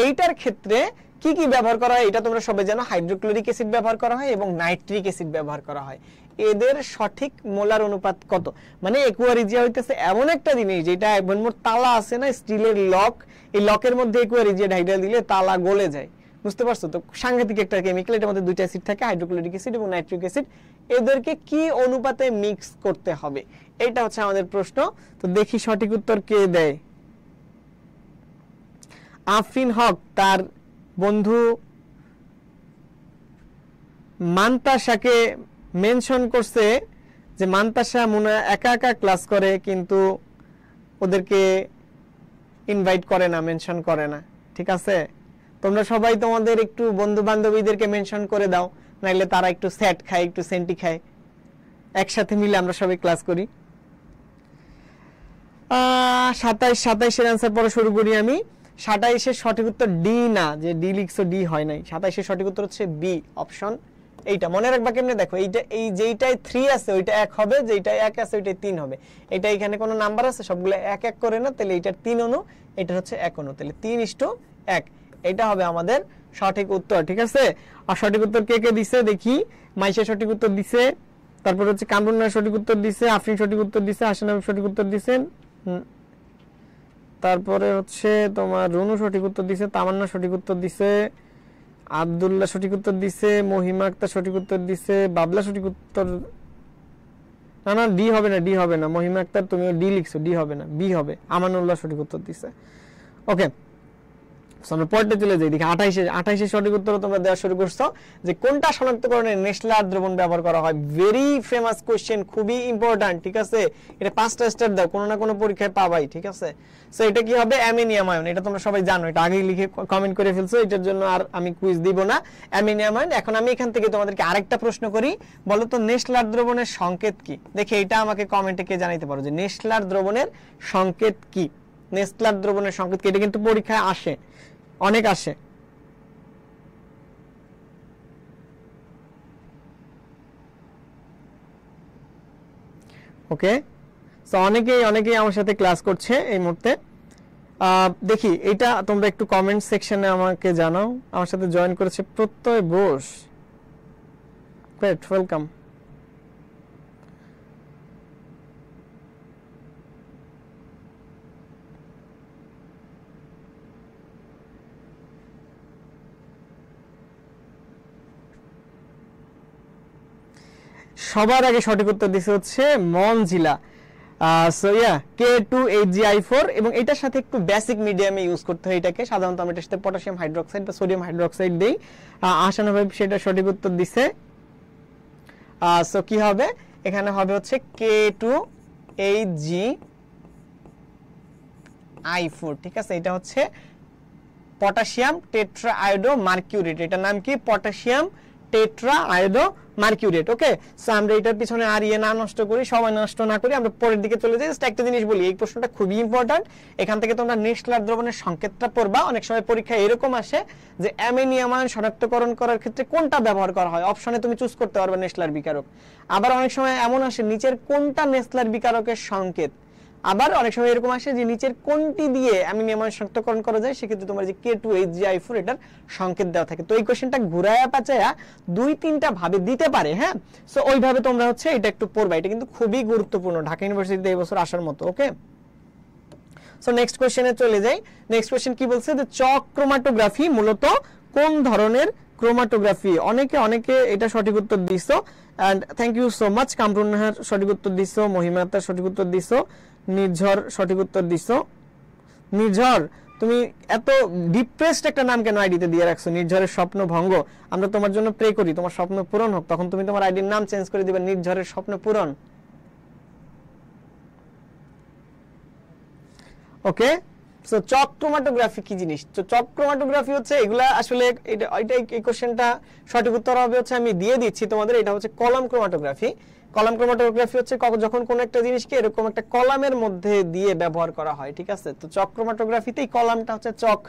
এইটার ক্ষেত্রে কি কি ব্যবহার করা হয় এটা তোমরা সবাই জানো। হাইড্রোক্লোরিক অ্যাসিড ব্যবহার করা হয় এবং নাইট্রিক অ্যাসিড ব্যবহার করা হয়। এদের সঠিক মোলার অনুপাত কত? মানে অ্যাকুয়ারিজিয়া হইতেছে এমন একটা জিনিস যেটা মোট তালা আছে না, স্টিলের লক, এই লকের মধ্যে অ্যাকুয়ারিজিয়া ঢাইডা দিলে তালা গলে যায়, বুঝতে পারছো তো? সাংঘাতিক একটা কেমিক্যাল, এটার মধ্যে দুইটা অ্যাসিড থাকে, হাইড্রোক্লোরিক অ্যাসিড এবং নাইট্রিক অ্যাসিড। এদেরকে কি অনুপাতে মিক্স করতে হবে, এটা হচ্ছে আমাদের প্রশ্ন। তো দেখি সঠিক উত্তর কে দেয়। আফরিন হক তার বন্ধু মান্তাসাকে মেনশন করছে যে মান্তাসা মুনা একা একা ক্লাস করে, কিন্তু ওদেরকে ইনভাইট করে না, মেনশন করে না, ঠিক আছে। তোমরা সবাই তোমাদের একটু বন্ধু বান্ধবীদেরকে মেনশন করে দাও, নাইলে তারা একটু স্যাট খায়, একটু সেন্টি খায়, একসাথে মিলে আমরা সবাই ক্লাস করি। 27-এর আনসার পরে শুরু করি আমি। 27-এর সঠিক উত্তর ডি না, যে ডি লিখছো, ডি হয় নাই। 27-এর সঠিক উত্তর হচ্ছে বি, অপশন এইটা। মনে রাখবা কেমনে, দেখো এইটা, এই যেইটাই 3 আছে ওইটা 1 হবে, যেইটাই 1 আছে ওইটাই 3 হবে। এটা এখানে কোনো নাম্বার আছে, সবগুলো 1 1 করে না, তাহলে এইটার 3 অনু, এটা হচ্ছে 1 অনু, তাহলে 3:1, এটা হবে আমাদের সঠিক উত্তর, ঠিক আছে। আর সঠিক উত্তর কে কে দিছে দেখি। মাইশা সঠিক উত্তর দিছে, তারপর হচ্ছে কামরুন নাহার সঠিক উত্তর দিছে, আফরিন সঠিক উত্তর দিছে, হাসান হাবিব সঠিক উত্তর দিছেন, তারপরে হচ্ছে তোমার রুনু সঠিক উত্তর দিছে, তামান্না সঠিক উত্তর দিছে, আব্দুল্লাহ সঠিক উত্তর দিছে, মহিমা আক্তার সঠিক উত্তর দিছে, বাবলা সঠিক উত্তর, না না ডি হবে না, ডি হবে না, মহিমা আক্তার তুমি ডি লিখছো, ডি হবে না, বি হবে, আমানুল্লাহ সঠিক উত্তর দিছে। ওকে, আমরা পয়েন্টে চলে যাই, দেখি 28 সঠিক উত্তর তোমরা দেওয়া শুরু করছো যে কোনটা শনাক্তকরণে নেসলার দ্রবণ ব্যবহার করা হয়। ভেরি ফেমাস কোশ্চেন, খুবই ইম্পর্টেন্ট, ঠিক আছে, এটা 5টা স্টার দাও, কোনো না কোনো পরীক্ষায় পাবাই, ঠিক আছে। সো এটা কি হবে, অ্যামিনিয়াম আয়ন, এটা তোমরা সবাই জানো, এটা আগেই লিখে কমেন্ট করে ফেলছো, এটার জন্য আর আমি কুইজ দিব না, অ্যামিনিয়াম আয়ন। এখন আমি এখান থেকে তোমাদেরকে আরেকটা প্রশ্ন করি, বলো তো নেসলার দ্রবণের সংকেত কি? দেখি এটা আমাকে কমেন্টে কে জানাইতে পারো যে নেসলার দ্রবণের সংকেত কি, নেসলার দ্রবণের সংকেত কি? এটা কিন্তু পরীক্ষায় আসে, অনেক আসে। ওকে, সো অনেকেই আমার সাথে ক্লাস করছে এই মুহূর্তে। দেখি এটা তোমরা একটু কমেন্ট সেকশনে আমাকে জানাও। আমার সাথে জয়েন করেছে প্রত্যয় বোস, গ্রেট, ওয়েলকাম। সবার আগে সঠিক উত্তর দিছে হচ্ছে মনজিলা। সো ইয়া K2HgI4, এবং এটার সাথে একটু বেসিক মিডিয়ামে ইউজ করতে হয় এটাকে, সাধারণত আমরা এটার সাথে পটাশিয়াম হাইড্রোক্সাইড বা সোডিয়াম হাইড্রোক্সাইড দেই। আশান ভাই সেটা সঠিক উত্তর দিছে। সো কি হবে, এখানে হবে হচ্ছে K2HgI4, ঠিক আছে, এটা হচ্ছে পটাশিয়াম টেট্রা আয়োডো মার্কিউরেট, এটার নাম কি, পটাশিয়াম টেট্রা আয়োডো মার্কিউরেট। ওকে, সো আমরা এটার পিছনে আর না নষ্ট করি, সময় নষ্ট না করি, আমরা পরের দিকে চলে যাই। জাস্ট একটা জিনিস বলি, এই প্রশ্নটা খুবই ইম্পর্টেন্ট, এখান থেকে তোমরা নেসলার দ্রবণের সংকেতটা পড়বা। অনেক সময় পরীক্ষায় এরকম আসে যে অ্যামিনিয়াম আয়ন শনাক্তকরণ করার ক্ষেত্রে কোনটা ব্যবহার করা হয়, অপশনে তুমি চুজ করতে পারবে নেসলার বিকারক। আবার অনেক সময় এমন আসে নিচের কোনটা নেসলার বিকারকের সংকেত, আবার অনেক সময় এরকম আসে যে নিচের কোনটি দিয়ে অ্যামিনিয়াম আয়ন শনাক্তকরণ করা যায়, সেক্ষেত্রে তোমার যে K2HgI4 এটার সংকেত দেওয়া থাকে। তো এই কোশ্চেনটা ঘুরায়া পাচায়া 2-3টা ভাবে দিতে পারে, হ্যাঁ। সো ওইভাবে তোমরা হচ্ছে এটা একটু পড়বা, এটা কিন্তু খুবই গুরুত্বপূর্ণ ঢাকা ইউনিভার্সিটিতে এই বছর আসার মতো। ওকে, সো নেক্সট কোশ্চেনে চলে যাই। নেক্সট কোশ্চেন কি বলছে, যে চক ক্রোমাটোগ্রাফি মূলত কোন ধরনের ক্রোমাটোগ্রাফি? অনেকে এটা সঠিক উত্তর দিছো, and thank you so much. Kamrun Nahar সঠিক উত্তর দিছো, মহিমা আক্তার সঠিক উত্তর দিছো, নির্ঝর সঠিক উত্তর দিছো। নির্ঝর, তুমি এত ডিপ্রেসড একটা নাম কেন আইডিতে দিয়ে রাখছো? নির্ঝরের স্বপ্ন ভঙ্গ। আমরা তোমার জন্য প্রে করি তোমার স্বপ্ন পূরণ হোক, তখন তুমি তোমার আইডির নাম চেঞ্জ করে দিবে নির্ঝরের স্বপ্ন পূরণ। ওকে, সো চক ক্রোমাটোগ্রাফি কি জিনিস? তো চক ক্রোমাটোগ্রাফি হচ্ছে এগুলা আসলে এই কোশ্চেনটা সঠিক উত্তর হবে হচ্ছে, আমি দিয়ে দিচ্ছি তোমাদের, এটা হচ্ছে কলাম ক্রোমাটোগ্রাফি। কলাম ক্রোমাটোগ্রাফি হচ্ছে যখন কোন একটা জিনিসকে এরকম একটা কলামের মধ্যে দিয়ে ব্যবহার করা হয়, ঠিক আছে। তো চক ক্রোমাটোগ্রাফিতে এই কলামটা হচ্ছে চক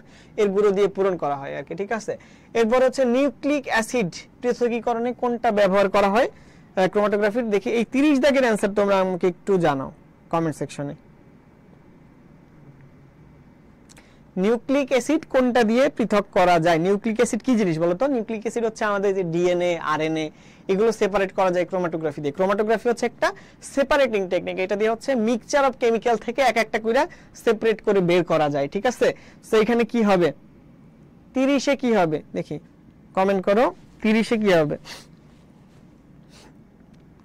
এর গুঁড়ো দিয়ে পূরণ করা হয় আর কি, ঠিক আছে। এরপর হচ্ছে নিউক্লিক অ্যাসিড পৃথকীকরণে কোনটা ব্যবহার করা হয় ক্রোমাটোগ্রাফির? দেখি এই 30 দাগের অ্যানসার তোমরা আমাকে একটু জানাও কমেন্ট সেকশনে। নিউক্লিক অ্যাসিড কোনটা দিয়ে পৃথক করা যায়? নিউক্লিক অ্যাসিড কি জিনিস বলো তো? নিউক্লিক অ্যাসিড হচ্ছে আমাদের যে ডিএনএ, আরএনএ, এগুলো সেপারেট করা যায় ক্রোমাটোগ্রাফি দিয়ে। ক্রোমাটোগ্রাফি হচ্ছে একটা সেপারেটিং টেকনিক, এটা দিয়ে হচ্ছে মিক্সচার অফ কেমিক্যাল থেকে এক একটা করে সেপারেট করে বের করা যায়, ঠিক আছে। সো এখানে কি হবে, 30-এ কি হবে দেখি, কমেন্ট করো, 30-এ কি হবে?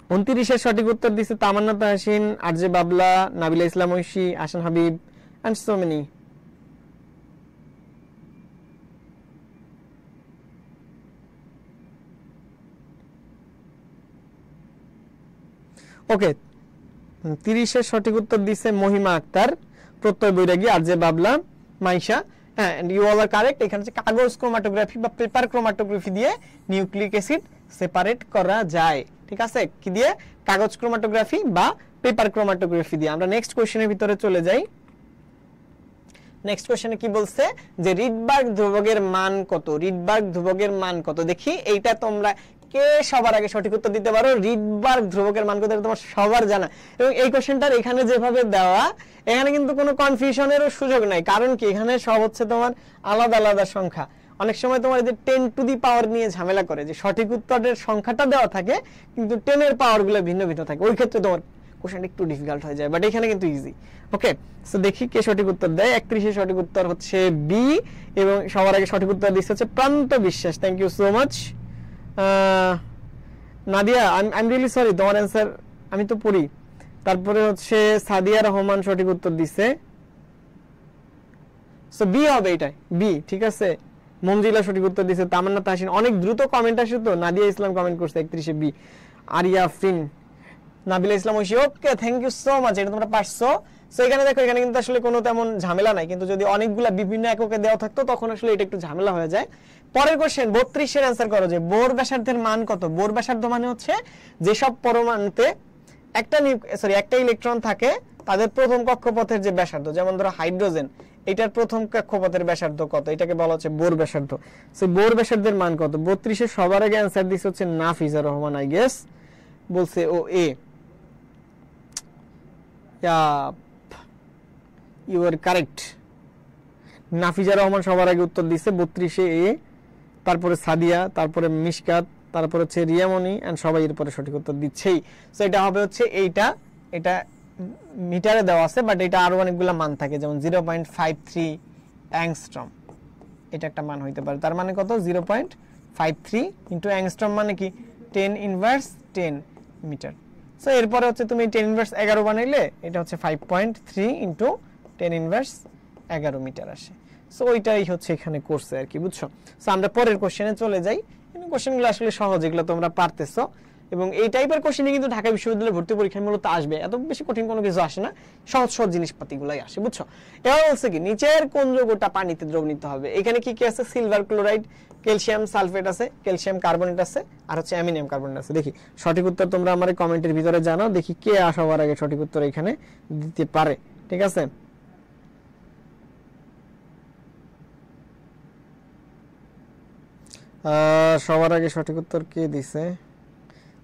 29-এর সঠিক উত্তর দিছে তামান্না Tahsin, RJ Babla, Nabila Islam Oishi, Asan Habib and so many. ওকে, 30-এর সঠিক উত্তর দিছে মহিমা আক্তার, প্রত্যয় বৈরাগী, আরজে বাবলা, মাইশা, হ্যাঁ, and you all are correct. এখানে হচ্ছে কাগজ ক্রোমাটোগ্রাফি বা পেপার ক্রোমাটোগ্রাফি দিয়ে নিউক্লিক অ্যাসিড সেপারেট করা যায়, ঠিক আছে। কি দিয়ে? কাগজ ক্রোমাটোগ্রাফি বা পেপার ক্রোমাটোগ্রাফি দিয়ে। আমরা নেক্সট কোশ্চেনের ভিতরে চলে যাই। নেক্সট কোশ্চেনে কি বলছে, যে রিডবার্গ ধ্রুবকের মান কত? রিডবার্গ ধ্রুবকের মান কত? দেখি এইটা তোমরা কে সবার আগে সঠিক উত্তর দিতে পারো। রিডবার্গ ধ্রুবকের মান কত তোমার সবার জানা, এবং এই কোশ্চেনটার এখানে যেভাবে দেওয়া, এখানে কিন্তু কোনো কনফিউশনেরও সুযোগ নাই। কারণ কি, এখানে সব হচ্ছে তোমার আলাদা আলাদা সংখ্যা। অনেক সময় তোমার যে 10 টু দি পাওয়ার নিয়ে ঝামেলা করে, যে সঠিক উত্তরের সংখ্যাটা দেওয়া থাকে কিন্তু 10 এর পাওয়ারগুলো ভিন্ন ভিন্ন থাকে, ওই ক্ষেত্রে তোমার কোশ্চেনটা একটু ডিফিকাল্ট হয়ে যায়, বাট এখানে কিন্তু ইজি। ওকে, সো দেখি কে সঠিক উত্তর দেয়। 31 এর সঠিক উত্তর হচ্ছে বি, এবং সবার আগে সঠিক উত্তর দিচ্ছে হচ্ছে Pranto Biswas. Thank you so much Nadia, I am really sorry, তোমার অ্যান্সার আমি তো পড়ি। তারপরে হচ্ছে সাদিয়া রহমান সঠিক উত্তর দিছে, সো বি হবে, এটাই বি, ঠিক আছে। মঞ্জিলা সঠিক উত্তর দিছে, তামান্না তাহসিন, অনেক দ্রুত কমেন্ট আসে তো। নাদিয়া ইসলাম কমেন্ট করছে 31 B. Aria Fin, Nabila Islam Oishi, okay thank you so much, এটা তোমরা পারছো। সো এখানে দেখো, এখানে কিন্তু আসলে কোনো তেমন ঝামেলা নাই, কিন্তু যদি অনেকগুলা বিভিন্ন এককে দেওয়া থাকতো তখন আসলে এটা একটু ঝামেলা হয়ে যায়। পরের কোশ্চেন 32 এর অ্যানসার করো যে বোর ব্যাসার্ধের মান কত। বোর ব্যাসার্ধ মানে হচ্ছে যেসব পরমাণুতে একটা ইলেকট্রন থাকে তাদের প্রথম কক্ষপথের যে ব্যাসার্ধ, যেমন ধরো হাইড্রোজেন, এটার প্রথম কক্ষপথের ব্যাসার্ধ কত, এটাকে বলা হচ্ছে বোর ব্যাসার্ধ। সো বোর ব্যাসার্ধের মান কত। 32 এর সবার আগে অ্যানসার দিছে হচ্ছে নাফিজা রহমান, আই গেস বলছে ও এ। You are correct, Nafiza Rahman সবার আগে উত্তর দিছে 32 এ, তারপরে সাদিয়া, তারপরে মিশকাত, তারপরে হচ্ছে রিয়ামণি, এন্ড সবাই এর পরে সঠিক উত্তর দিচ্ছেই। সো এটা হবে হচ্ছে এটা মিটারে দেওয়া আছে, বাট এটা আরো অনেকগুলো মান থাকে, যেমন 0.53 অ্যাংস্ট্রম, এটা একটা মান হইতে পারে। তার মানে কত, 0.53 ইনটু অ্যাংস্ট্রম মানে কি 10^10 মিটার। সো এরপরে হচ্ছে তুমি 10^11 বানাইলে এটা হচ্ছে 5.3 ইনটু 10^11 মিটার আসে। সো ওইটাই হচ্ছে এখানে করছে আর কি, বুঝছো। সো আমরা পরের কোশ্চেনে চলে যাই। কোশ্চেনগুলো আসলে সহজ, এগুলো তোমরা পারতেছো, এবং এই টাইপের কোশ্চেনই কিন্তু ঢাকা বিশ্ববিদ্যালয়ে ভর্তি পরীক্ষায় মূলত আসবে। এত বেশি কঠিন কোনো কিছু আসে না, সহজ সহজ জিনিসপাতিগুলাই আসে, বুঝছো। এবার বলছে কি নিচের কোন যৌগটা পানিতে দ্রবণীত হবে। এখানে কি কি আছে, সিলভার ক্লোরাইড, ক্যালসিয়াম সালফেট আছে, ক্যালসিয়াম কার্বনেট আছে, আর হচ্ছে অ্যামিনিয়াম কার্বনেট আছে। দেখি সঠিক উত্তর তোমরা আমার কমেন্টের ভিতরে জানাও, দেখি কে সবার আগে সঠিক উত্তর এখানে দিতে পারে, ঠিক আছে। সবার আগে সঠিক উত্তর কে দিছে,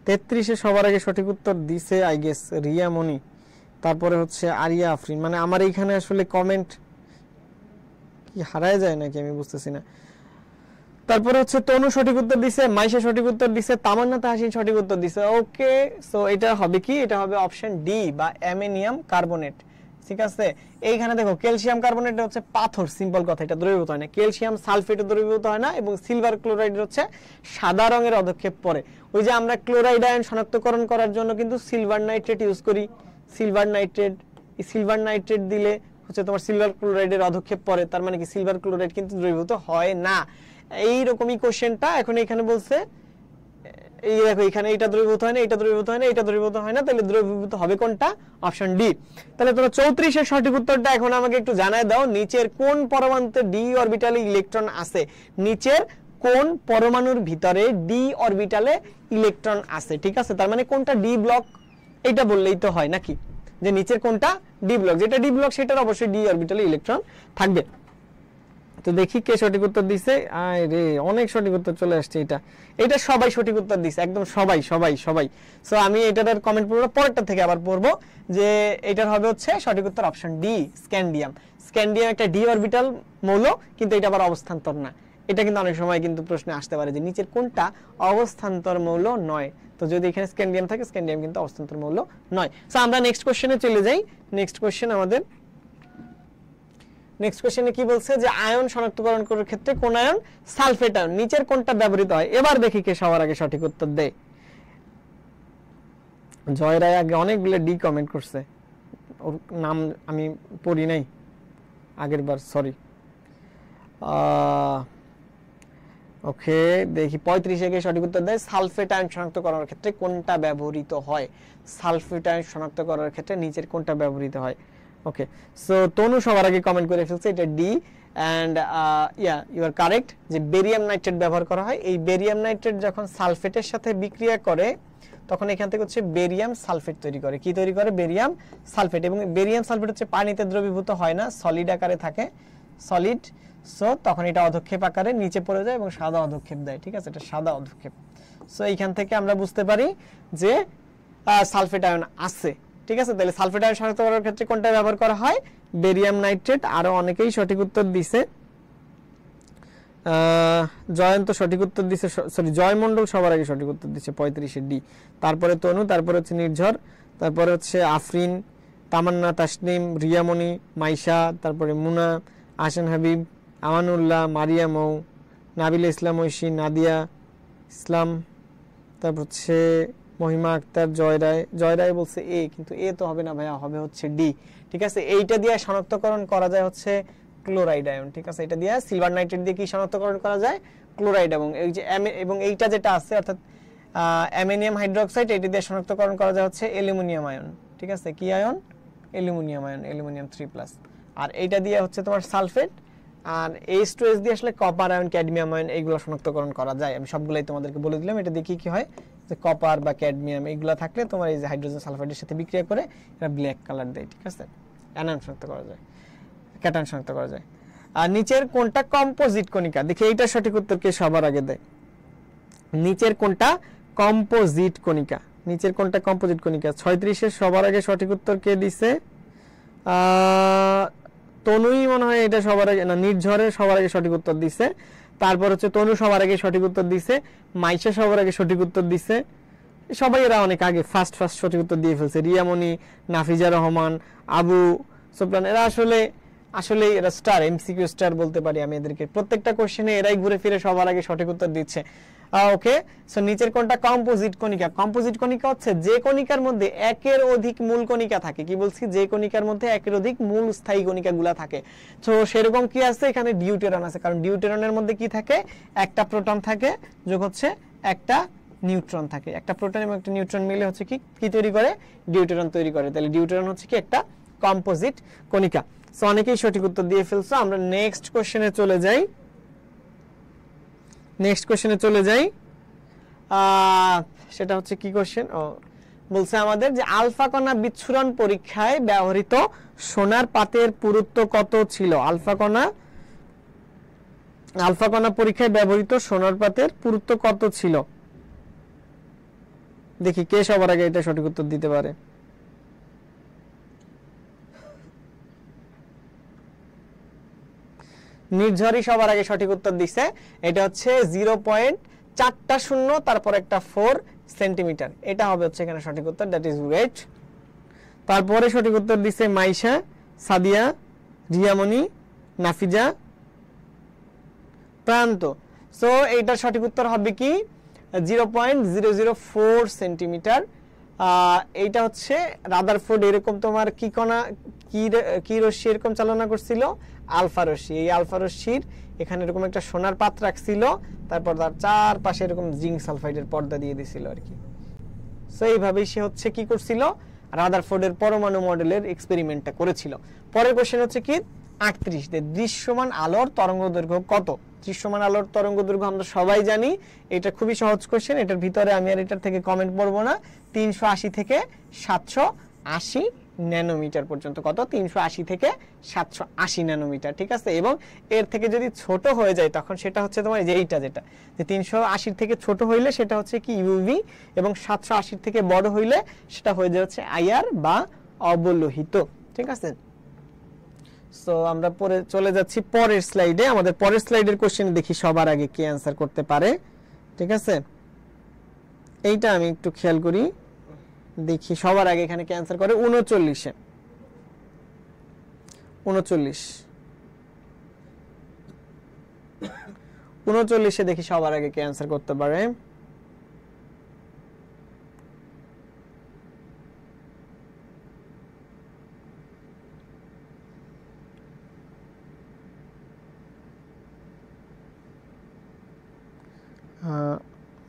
33 এ সবার আগে সঠিক উত্তর দিছে আই গেস রিয়ামণি, তারপরে হচ্ছে আরিয়া আফরিন। মানে আমার এইখানে আসলে কমেন্ট কি হারায় যায় নাকি আমি বুঝতেছি না। তারপরে হচ্ছে তনু সঠিক উত্তর দিছে, মাইশা সঠিক উত্তর দিছে, তামান্না তাহসিন সঠিক উত্তর দিছে। ওকে, সো এটা হবে কি, এটা হবে অপশন ডি বা অ্যামোনিয়াম কার্বনেট, ঠিক আছে। এইখানে দেখো ক্যালসিয়াম কার্বনেট হচ্ছে পাথর, সিম্পল কথা, এটা দ্রবীভূত হয় না। ক্যালসিয়াম সালফেট দ্রবীভূত হয় না, এবং সিলভার ক্লোরাইড হচ্ছে সাদা রঙের অধক্ষেপ পড়ে। ওই যে আমরা ক্লোরাইড আয়ন শনাক্তকরণ করার জন্য কিন্তু সিলভার নাইট্রেট ইউজ করি, সিলভার নাইট্রেট দিলে হচ্ছে তোমার সিলভার ক্লোরাইডের অধক্ষেপ পড়ে, তার মানে কি সিলভার ক্লোরাইড কিন্তু দ্রবীভূত হয় না। এইরকমই কোশ্চেনটা এখন এখানে বলছে, এই দেখো এখানে এটা দ্রবীভূত হয় না, এটা দ্রবীভূত হয় না, এটা দ্রবীভূত হয় না, তাহলে দ্রবীভূত হবে কোনটা, অপশন ডি। তাহলে তোমরা 34 এর সঠিক উত্তরটা এখন আমাকে একটু জানায় দাও, নিচের কোন পরমাণুতে ডি অরবিটালে ইলেকট্রন আছে। নিচের কোন পরমাণুর ভিতরে ডি অরবিটালে ইলেকট্রন আছে, ঠিক আছে। তার মানে কোনটা ডি ব্লক, এটা বললেই তো হয় নাকি, যে নিচের কোনটা ডি ব্লক, যেটা ডি ব্লক সেটার অবশ্যই ডি অরবিটালে ইলেকট্রন থাকবে। তো দেখি কে সঠিক উত্তর দিছে। আয় রে, অনেক সঠিক উত্তর চলে আসছে। এটা সবাই সঠিক উত্তর দিছে, একদম সবাই সবাই সবাই। সো আমি এটার কমেন্ট পড়বো, পরেরটা থেকে আবার পড়বো, যে এটার হবে হচ্ছে সঠিক উত্তর অপশন ডি, স্ক্যান্ডিয়াম। স্ক্যান্ডিয়াম একটা ডি অরবিটাল মৌল, কিন্তু এটা আবার অবস্থান্তর না। এটা কিন্তু অনেক সময় কিন্তু প্রশ্নে আসতে পারে যে নিচের কোনটা অবস্থান্তর মৌল নয়। তো যদি এখানে স্ক্যান্ডিয়াম থাকে, স্ক্যান্ডিয়াম কিন্তু অবস্থান্তর মৌল নয়। সো আমরা নেক্সট কোশ্চেনে চলে যাই। নেক্সট কোশ্চেনে কি বলছে, যে আয়ন শনাক্তকরণ করার ক্ষেত্রে কোন আয়ন, সালফেট আয়ন, নিচের কোনটা ব্যবহৃত হয়। এবার দেখি কে সবার আগে সঠিক উত্তর দেয়। জয় রায় আগে অনেকগুলো ডি কমেন্ট করছে, ওর নাম আমি পড়ি নাই আগের বার, সরি। ওকে, দেখি 35 এ সঠিক উত্তর দেয়, সালফেট আয়ন শনাক্ত করার ক্ষেত্রে কোনটা ব্যবহৃত হয়। সালফেট আয়ন শনাক্ত করার ক্ষেত্রে নিচের কোনটা ব্যবহৃত হয়। ওকে, সো তনু সবার আগে কমেন্ট করে ফেলছে এটা D, and you are correct, যে বেরিয়াম নাইট্রেট ব্যবহার করা হয়। এই বেরিয়াম নাইট্রেট যখন সালফেটের সাথে বিক্রিয়া করে তখন এখান থেকে হচ্ছে বেরিয়াম সালফেট তৈরি করে। কি তৈরি করে, বেরিয়াম সালফেট। এবং বেরিয়াম সালফেট হচ্ছে পানিতে দ্রবীভূত হয় না, সলিড আকারে থাকে, সলিড। সো তখন এটা অধক্ষেপ আকারে নিচে পড়ে যায় এবং সাদা অধক্ষেপ দেয়, ঠিক আছে, এটা সাদা অধক্ষেপ। সো এইখান থেকে আমরা বুঝতে পারি যে সালফেট আয়ন আছে, ঠিক আছে। তাহলে সালফেট আয়ন শনাক্ত করার ক্ষেত্রে কোনটা ব্যবহার করা হয়, বেরিয়াম নাইট্রেট। আরো অনেকেই সঠিক উত্তর দিছে, জয়ন্ত সঠিক উত্তর দিচ্ছে, সরি জয়মণ্ডল সবার আগে সঠিক উত্তর দিচ্ছে 35 ডি। তারপরে তনু, তারপরে হচ্ছে নির্ঝর, তারপরে হচ্ছে আফরিন, তামান্না, তাসনিম, রিয়ামণি, মাইশা, তারপরে মুনা, আহসান হাবিব, আমানুল্লাহ, মারিয়া মৌ, নাবিলা ইসলাম ঐশী, নাদিয়া ইসলাম, তারপর হচ্ছে মহিমা আক্তার, জয়রায় বলছে এ, কিন্তু এ তো হবে না ভাইয়া, হবে হচ্ছে ডি। ঠিক আছে, এইটা দিয়ে শনাক্তকরণ করা যায় হচ্ছে ক্লোরাইড আয়ন। ঠিক আছে, এটা দিয়ে সিলভার নাইট্রেট দিয়ে কি শনাক্তকরণ করা যায়? ক্লোরাইড। এবং এই যে এবং এইটা যেটা আছে অর্থাৎ অ্যামোনিয়াম হাইড্রোক্সাইড, এটা দিয়ে শনাক্তকরণ করা যায় হচ্ছে অ্যালুমিনিয়াম আয়ন। ঠিক আছে, কি আয়ন? Aluminium ion, aluminium 3+। আর এইটা দিয়ে হচ্ছে তোমার সালফেট, আর H2S দিয়ে আসলে কপার আয়ন, ক্যাডমিয়াম আয়ন, এইগুলো শনাক্তকরণ করা যায়। আমি সবগুলাই তোমাদেরকে বলে দিলাম। এটা দিয়ে কি কি হয়, যে কপার বা ক্যাডমিয়াম এইগুলো থাকলে তোমার এই যে হাইড্রোজেন সালফাইডের সাথে বিক্রিয়া করে এটা ব্ল্যাক কালার দেয়। ঠিক আছে, অ্যানায়ন শনাক্ত করা যায়, ক্যাটায়ন শনাক্ত করা যায়। আর নিচের কোনটা কম্পোজিট কণিকা? দেখি এইটা সঠিক উত্তর কে সবার আগে দেয়। নিচের কোনটা কম্পোজিট কণিকা? নিচের কোনটা কম্পোজিট কণিকা? 36-এর সবার আগে সঠিক উত্তর কে দিছে? তনুই মনে হয় এটা সবার আগে, না নির্ঝরের সবার আগে সঠিক উত্তর দিছে। তারপর হচ্ছে তনু সবার আগে সঠিক উত্তর দিছে, মাইশা সবার আগে সঠিক উত্তর দিছে। সবাই এরা অনেক আগে ফার্স্ট সঠিক উত্তর দিয়ে ফেলছে। রিয়ামণি, নাফিজা রহমান, আবু সুফিয়ান, এরা আসলে এরা স্টার, এমসিকিউ স্টার বলতে পারি আমি এদেরকে। প্রত্যেকটা কোশ্চেনে এরাই ঘুরে ফিরে সবার আগে সঠিক উত্তর দিচ্ছে। ওকে, সো নিচের কোনটা কম্পোজিট কণিকা? কম্পোজিট কণিকা হচ্ছে যে কণিকার মধ্যে একের অধিক মূল কণিকা থাকে। কি বলছি? যে কণিকার মধ্যে একের অধিক মূল স্থায়ী কণিকাগুলো থাকে। তো সেরকম কি আছে এখানে? ডিউটেরন আছে। কারণ ডিউটেরনের মধ্যে কি থাকে? একটা প্রোটন থাকে যোগ হচ্ছে একটা নিউট্রন থাকে। একটা প্রোটন এবং একটা নিউট্রন মিলে হচ্ছে কি তৈরি করে? ডিউটেরন তৈরি করে। তাহলে ডিউটেরন হচ্ছে কি? একটা কম্পোজিট কণিকা। সো অনেকেই সঠিক উত্তর দিয়ে ফেলছো। আমরা নেক্সট কোশ্চেনে চলে যাই। সেটা হচ্ছে কি কোশ্চেন? বলছে আমাদের যে আলফা কণা বিচ্ছুরণ পরীক্ষায় ব্যবহৃত সোনার পাতের পুরুত্ব কত ছিল? আলফা কণা পরীক্ষায় ব্যবহৃত সোনার পাতের পুরুত্ব কত ছিল? দেখি কে সবার আগে এটা সঠিক উত্তর দিতে পারে। নির্ঝরই সবার আগে সঠিক উত্তর দিছে। এটা হচ্ছে 0.40 তারপর একটা 4 সেন্টিমিটার। এটা হবে হচ্ছে এখানে সঠিক উত্তর, দ্যাট ইজ ওয়েট। তারপরে সঠিক উত্তর দিছে মাইশা, সাদিয়া, রিয়ামণি, নাফিজা, প্রান্ত। সো এইটা সঠিক উত্তর হবে কি? 0.004 সেন্টিমিটার। এইটা হচ্ছে রাদারফোর্ড এরকম তোমার কি কণা, কি রশ্মি এরকম চালনা করছিল? আলফা রশ্মি। এই আলফা রশ্মির এখানে এরকম একটা সোনার পাত্র রাখছিল, তারপর তার চারপাশে এরকম জিঙ্ক সালফাইডের পর্দা দিয়ে দিছিল আর কি। সো এইভাবেই সে হচ্ছে কি করছিল? রাদারফোর্ডের পরমাণু মডেলের এক্সপেরিমেন্টটা করেছিল। পরের কোশ্চেন হচ্ছে কি? 38, দৃশ্যমান আলোর তরঙ্গদৈর্ঘ্য কত? দৃশ্যমান আলোর তরঙ্গদৈর্ঘ্য আমরা সবাই জানি, এটা খুবই সহজ কোশ্চেন। এটার ভিতরে আমি আর এটার থেকে কমেন্ট পড়বো না। 380 থেকে 780 ন্যানোমিটার পর্যন্ত। কত? 380 থেকে 780 ন্যানোমিটার। ঠিক আছে, এবং এর থেকে যদি ছোট হয়ে যায় তখন সেটা হচ্ছে তোমার যেটা যে 380 থেকে ছোট হইলে সেটা হচ্ছে কি? ইউভি, এবং 780 থেকে বড় হইলে সেটা হয়ে যাচ্ছে আইআর বা অবলোহিত। ঠিক আছে, সো আমরা পরে চলে যাচ্ছি পরের স্লাইডে। আমাদের পরের স্লাইডের কোশ্চেন দেখি সবার আগে কে অ্যানসার করতে পারে। ঠিক আছে, এইটা আমি একটু খেয়াল করি, দেখি সবার আগে এখানে কে অ্যানসার করে। 39-এ 39 দেখি সবার আগে কে অ্যানসার করতে পারে।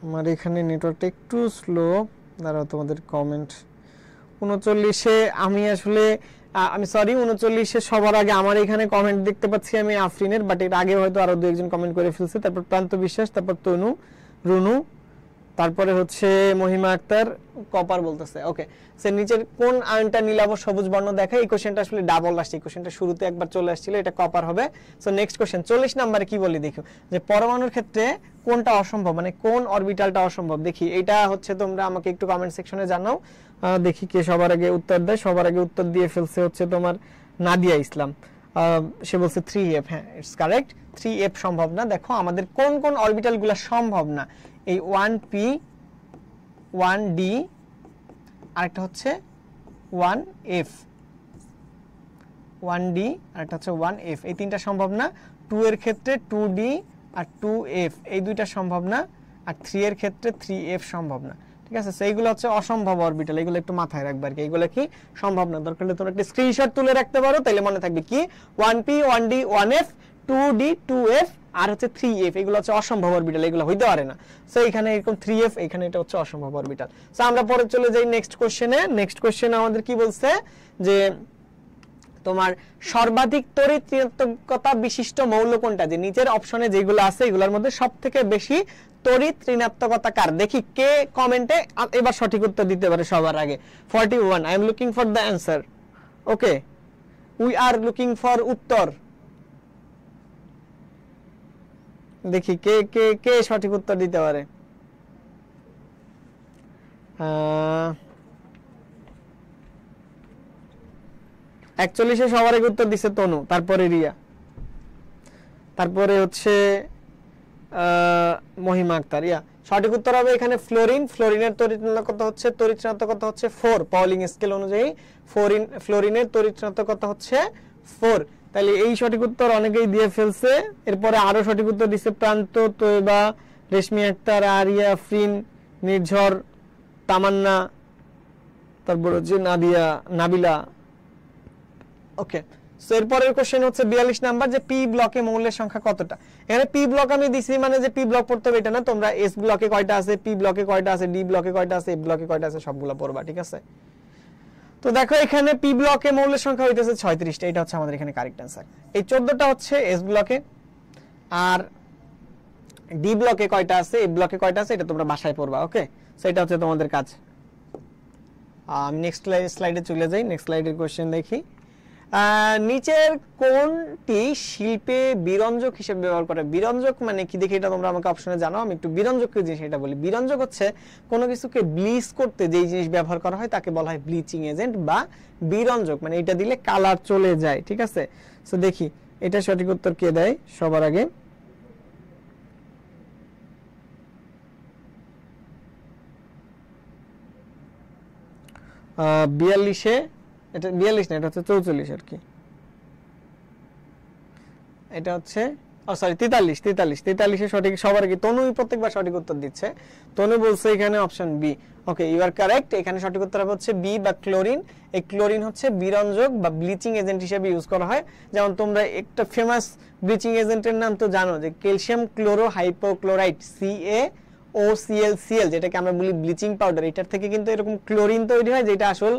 আমার এখানে নেটওয়ার্কটা একটু স্লো, দাঁড়াও তোমাদের কমেন্ট। 39-এ আমি আসলে আমি সরি, 39-এ সবার আগে আমার এখানে কমেন্ট দেখতে পাচ্ছি আমি আফরিনের, বাট এর আগে হয়তো আরো 2-1 কমেন্ট করে ফেলছে। তারপর প্রান্ত বিশ্বাস, তারপর তনু, রুনু, তারপরে হচ্ছে মহিমা আক্তার, কপার বলতেছে। ওকে, সে নিচের কোন আয়নটা নীলাভ সবুজ বর্ণ দেখায়? এই কোশ্চেনটা আসলে ডাবল আসছে, এই কোশ্চেনটা শুরুতে একবার চলে আসছিল, এটা কপার হবে। সো নেক্সট কোশ্চেন 40 নম্বরে কি বলি দেখো, যে পরমাণুর ক্ষেত্রে কোনটা অসম্ভব, মানে কোন অরবিটালটা অসম্ভব। দেখি এটা হচ্ছে, তোমরা আমাকে একটু কমেন্ট সেকশনে জানাও। দেখি কে সবার আগে উত্তর দেয়। সবার আগে উত্তর দিয়ে ফেলছে হচ্ছে তোমার নাদিয়া ইসলাম। সে বলছে 3F। হ্যাঁ, ইটস কারেক্ট, 3f সম্ভব না। দেখো আমাদের কোন কোন অরবিটালগুলো সম্ভব না, এই 1p 1d আরেকটা হচ্ছে 1f 1d আরেকটা হচ্ছে 1f, এই তিনটা সম্ভব না। 2 এর ক্ষেত্রে 2d আর 2f এই দুইটা সম্ভব না, আর 3 এর ক্ষেত্রে 3f সম্ভব না। ঠিক আছে, সেইগুলো হচ্ছে অসম্ভব অরবিটাল, এগুলো একটু মাথায় রাখবে আর কি, এগুলো কি সম্ভব না। দরকার হলে তোমরা একটা স্ক্রিনশট তুলে রাখতে পারো, তাহলে মনে থাকবে কি 1p 1d 1f 2d 2f আর হচ্ছে 3f, এগুলো হচ্ছে অসম্ভব অরবিটাল, এগুলো হইতে পারে না। সো এখানে এরকম 3f, এখানে এটা হচ্ছে অসম্ভব অরবিটাল। সো আমরা পরে চলে যাই নেক্সট কোশ্চেনে। নেক্সট কোশ্চেনে আমাদের কি বলছে যে তোমার সর্বাধিক তড়িৎ ঋণাত্মকতা বিশিষ্ট মৌল কোনটা, যে নিচের অপশনে যেগুলো আছে এগুলোর মধ্যে সবথেকে বেশি তড়িৎ ঋণাত্মকতা কার। দেখি কে কমেন্টে এবার সঠিক উত্তর দিতে পারে সবার আগে। 41 I am looking for the answer. Okay, we are looking for উত্তর। দেখি কে কে কে সঠিক উত্তর দিতে পারে। 41-এ সবার আগে উত্তর দিছে তনু, তারপরে রিয়া, তারপরে হচ্ছে মহিমা আক্তার। সঠিক উত্তর হবে এখানে ফ্লোরিন। ফ্লোরিনের তড়িৎ ঋণাত্মকতা হচ্ছে 4 পাউলিং স্কেল অনুযায়ী। ফ্লোরিনের তড়িৎ ঋণাত্মকতা হচ্ছে 4। তাহলে এই সঠিক উত্তর অনেকেই দিয়ে ফেলছে। এরপরে আরো সঠিক উত্তর দিছে প্রান্ত, তৈবা, রেশমি আক্তার, আরিয়া, ফ্রিন, নির্ঝর, তামান্না, তারপর হচ্ছে নাদিয়া, নাবিলা। ওকে, সো এরপরের কোশ্চেন হচ্ছে 42 নাম্বার, যে পি ব্লকে মৌলের সংখ্যা কতটা। এখানে পি ব্লক আমি দিছি মানে যে পি ব্লক পড়তে হবে এটা না, তোমরা এস ব্লকে কয়টা আছে, পি ব্লকে কয়টা আছে, ডি ব্লকে কয়টা আছে, এফ ব্লকে কয়টা আছে সবগুলো পড়বা। ঠিক আছে, তো দেখো এখানে পি ব্লকে মৌলের সংখ্যা হইতেছে 36টা, এটা হচ্ছে আমাদের এখানে কারেক্ট অ্যানসার। এই 14টা হচ্ছে এস ব্লকে, আর ডি ব্লকে কয়টা আছে, এফ ব্লকে কয়টা আছে এটা তোমরা বাসায় পড়বা। ওকে, সো এটা হচ্ছে তোমাদের কাজ। আমি নেক্সট স্লাইডে চলে যাই। নেক্সট স্লাইডের কোশ্চেন দেখি, নিচের কোনটি শিল্পে বিরঞ্জক হিসেবে ব্যবহার করে। বিরঞ্জক মানে কি দেখি, এটা তোমরা আমাকে অপশনে জানাও, আমি একটু বিরঞ্জক কি জিনিস এটা বলি। বিরঞ্জক হচ্ছে কোনো কিছুকে ব্লিচ করতে যেই জিনিস ব্যবহার করা হয় তাকে বলা হয় ব্লিচিং এজেন্ট বা বিরঞ্জক, মানে এটা দিলে কালার চলে যায়। ঠিক আছে, সো দেখি এটা সঠিক উত্তর কে দেয় সবার আগে। বিয়াল্লিশে, এটা 42 না, এটা হচ্ছে 44 আর কি, এটা হচ্ছে সরি 43 এ সঠিক সবার আগে তনুই প্রত্যেকবার সঠিক উত্তর দিচ্ছে। তনু বলছে এখানে option B. Okay, you are correct. এখানে সঠিক উত্তর হবে হচ্ছে বি বা ক্লোরিন। এই ক্লোরিন হচ্ছে বিরঞ্জক বা ব্লিচিং এজেন্ট হিসেবে ইউজ করা হয়। যেমন তোমরা একটা ফেমাস ব্লিচিং এজেন্টের নাম তো জানো, যে ক্যালসিয়াম ক্লোরো হাইপোক্লোরাইড CaOClCl, যেটাকে আমরা বলি ব্লিচিং পাউডার। এটার থেকে কিন্তু এরকম ক্লোরিন তৈরি হয় যেটা আসল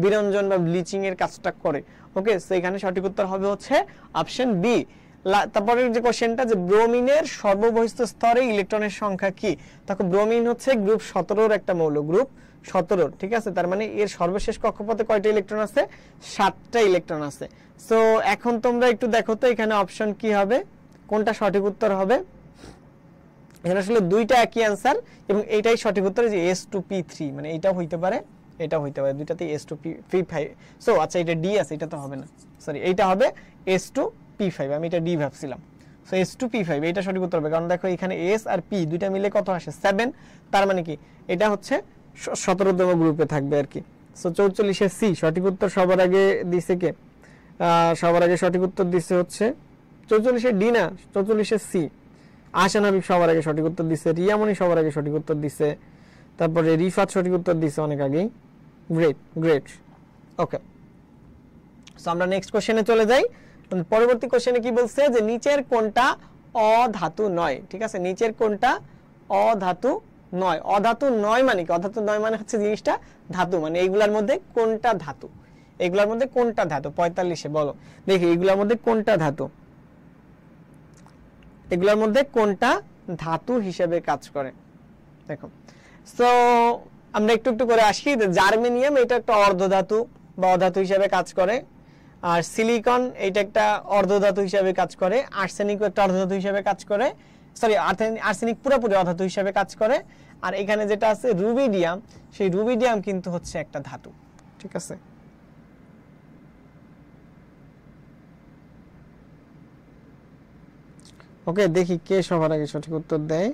বিরঞ্জন বা ব্লিচিং এর কাজটা করে। ওকে, সো এখানে সঠিক উত্তর হবে হচ্ছে অপশন বি। তারপরে যে কোশ্চেনটা, যে ব্রোমিনের সর্ববহিস্থ স্তরে ইলেকট্রনের সংখ্যা কি। দেখো ব্রোমিন হচ্ছে গ্রুপ 17 একটা মৌল, গ্রুপ 17। ঠিক আছে, তার মানে এর সর্বশেষ কক্ষপথে কয়টা ইলেকট্রন আছে, 7টা ইলেকট্রন আছে। সো এখন তোমরা একটু দেখো তো এখানে অপশন কি হবে, কোনটা সঠিক উত্তর হবে। এখানে আসলে দুইটা একই অ্যান্সার এবং এইটাই সঠিক উত্তর, যে S2P3, মানে এইটাও হইতে পারে এটাও হইতে পারে, দুইটাতেই S2P5। সো আচ্ছা এটা ডি আছে, এটা তো হবে না, সরি এইটা হবে S2P5, আমি এটা ডি ভাবছিলাম। সো S2P5 এটা সঠিক উত্তর হবে, কারণ দেখো এখানে S আর P দুইটা মিলে কত আসে 7, তার মানে কি এটা হচ্ছে 17তম গ্রুপে থাকবে আর কি। সো 44 সি সঠিক উত্তর সবার আগে দিছে কে, সবার আগে সঠিক উত্তর দিছে হচ্ছে 44 ডি না, 44 সি। আশান হাবিব সবার আগে সঠিক উত্তর দিছে, রিয়ামণি সবার আগে সঠিক উত্তর দিছে, তারপরে রিফাত সঠিক উত্তর দিছে অনেক আগেই। গ্রেট। ওকে, সো আমরা নেক্সট কোশ্চেনে চলে যাই। পরবর্তী কোশ্চেনে কি বলছে, যে নিচের কোনটা অধাতু নয়। ঠিক আছে, নিচের কোনটা অধাতু নয়। অধাতু নয় মানে কি, অধাতু নয় মানে হচ্ছে জিনিসটা ধাতু, মানে এইগুলার মধ্যে কোনটা ধাতু, এগুলার মধ্যে কোনটা ধাতু। 45-এ বলো দেখি এগুলার মধ্যে কোনটা ধাতু, এগুলোর মধ্যে কোনটা ধাতু হিসেবে কাজ করে। দেখো, সো আমরা একটু একটু করে আসি। জার্মেনিয়াম এটা একটা অর্ধধাতু বা অধাতু হিসেবে কাজ করে, আর সিলিকন এটা একটা অর্ধধাতু হিসেবে কাজ করে, আর্সেনিক একটা অর্ধধাতু হিসেবে কাজ করে, সরি আর্সেনিক পুরোপুরি অধাতু হিসেবে কাজ করে, আর এখানে যেটা আছে রুবিডিয়াম, সেই রুবিডিয়াম কিন্তু হচ্ছে একটা ধাতু। ঠিক আছে, ওকে, দেখি কে সবার আগে সঠিক উত্তর দেয়।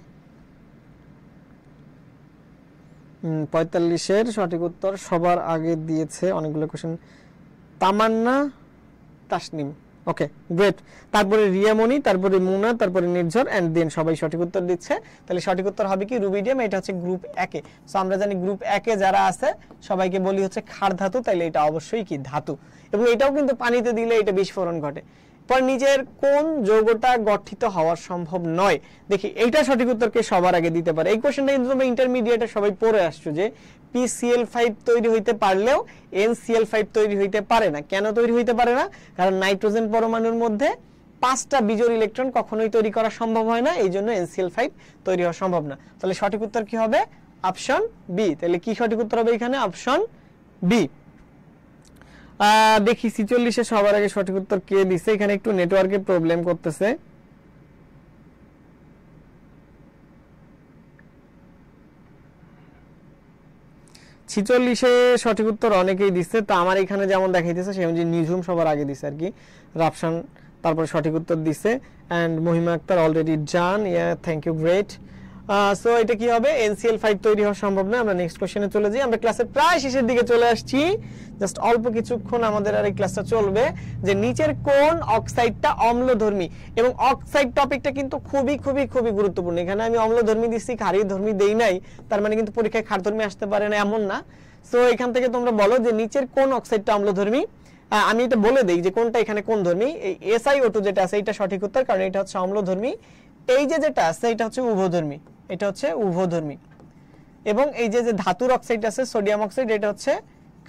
45-এর সঠিক উত্তর সবার আগে দিয়েছে অনেকগুলো কোশ্চেন। তামান্না তাসনিম, ওকে গ্রেট। তারপরে রিয়ামণি, তারপরে মুনা, তারপরে নির্ঝর এন্ড দেন সবাই সঠিক উত্তর দিচ্ছে। তাহলে সঠিক উত্তর হবে কি রুবিডিয়াম। এটা হচ্ছে গ্রুপ 1 এ। সো আমরা জানি গ্রুপ 1 এ যারা আছে সবাইকে বলি হচ্ছে ক্ষার ধাতু, তাইলে এটা অবশ্যই কি ধাতু। এবং এটাও কিন্তু পানিতে দিলে এটা বিস্ফোরণ ঘটে। পর নিচের কোন যৌগটা গঠিত হওয়া সম্ভব নয়? দেখি এইটা সঠিক উত্তর কে সবার আগে দিতে পারে। এই কোশ্চেনটা কিন্তু তোমরা ইন্টারমিডিয়েটে সবাই পড়ে আসছো যে PCl5 তৈরি হইতে পারলেও NCl5 তৈরি হইতে পারে না। কেন তৈরি হইতে পারে না? কারণ নাইট্রোজেন পরমাণুর মধ্যে 5টা বিজোড় ইলেকট্রন কখনোই তৈরি করা সম্ভব হয় না, এই জন্য NCl5 তৈরি হওয়া সম্ভব না। তাহলে সঠিক উত্তর কি হবে? Option B. তাহলে কি সঠিক উত্তর হবে এখানে? Option B. দেখি 46-এ সবার আগে সঠিক উত্তর কে দিছে। এখানে একটু নেটওয়ার্কের প্রবলেম করতেছে। ছিচল্লিশে সঠিক উত্তর অনেকেই দিচ্ছে, তো আমার এখানে যেমন দেখাইতেছে সেই অনুযায়ী নিঝুম সবার আগে দিছে আর কি। রাফসান তারপরে সঠিক উত্তর দিছে and Mahima Akhtar already done. Thank you, great. So এটা কি হবে? NCl5 তৈরি হওয়া সম্ভব না। আমরা নেক্সট কোশ্চেনে চলে যাই। আমরা ক্লাসের প্রায় শেষের দিকে চলে আসছি, জাস্ট অল্প কিছুক্ষণ আমাদের আর এই ক্লাসটা চলবে। যে নিচের কোন অক্সাইডটা অম্লধর্মী? এবং অক্সাইড টপিকটা কিন্তু খুবই খুবই খুবই গুরুত্বপূর্ণ। এখানে আমি অম্লধর্মী দিচ্ছি, ক্ষারীয়ধর্মী দেই নাই, তার মানে কিন্তু পরীক্ষায় ক্ষারধর্মী আসতে পারে না এমন না। সো এখান থেকে তোমরা বলো যে নিচের কোন অক্সাইডটা অম্লধর্মী। আমি এটা বলে দেই যে কোনটা এখানে কোন ধর্মী। এই SiO2 যেটা আছে এটা সঠিক উত্তর, কারণ এটা হচ্ছে অম্লধর্মী। এই যে যেটা আছে এটা হচ্ছে উভধর্মী, এটা হচ্ছে উভধর্মী। এবং এই যে যে ধাতুর অক্সাইড আছে সোডিয়াম অক্সাইড, এটা হচ্ছে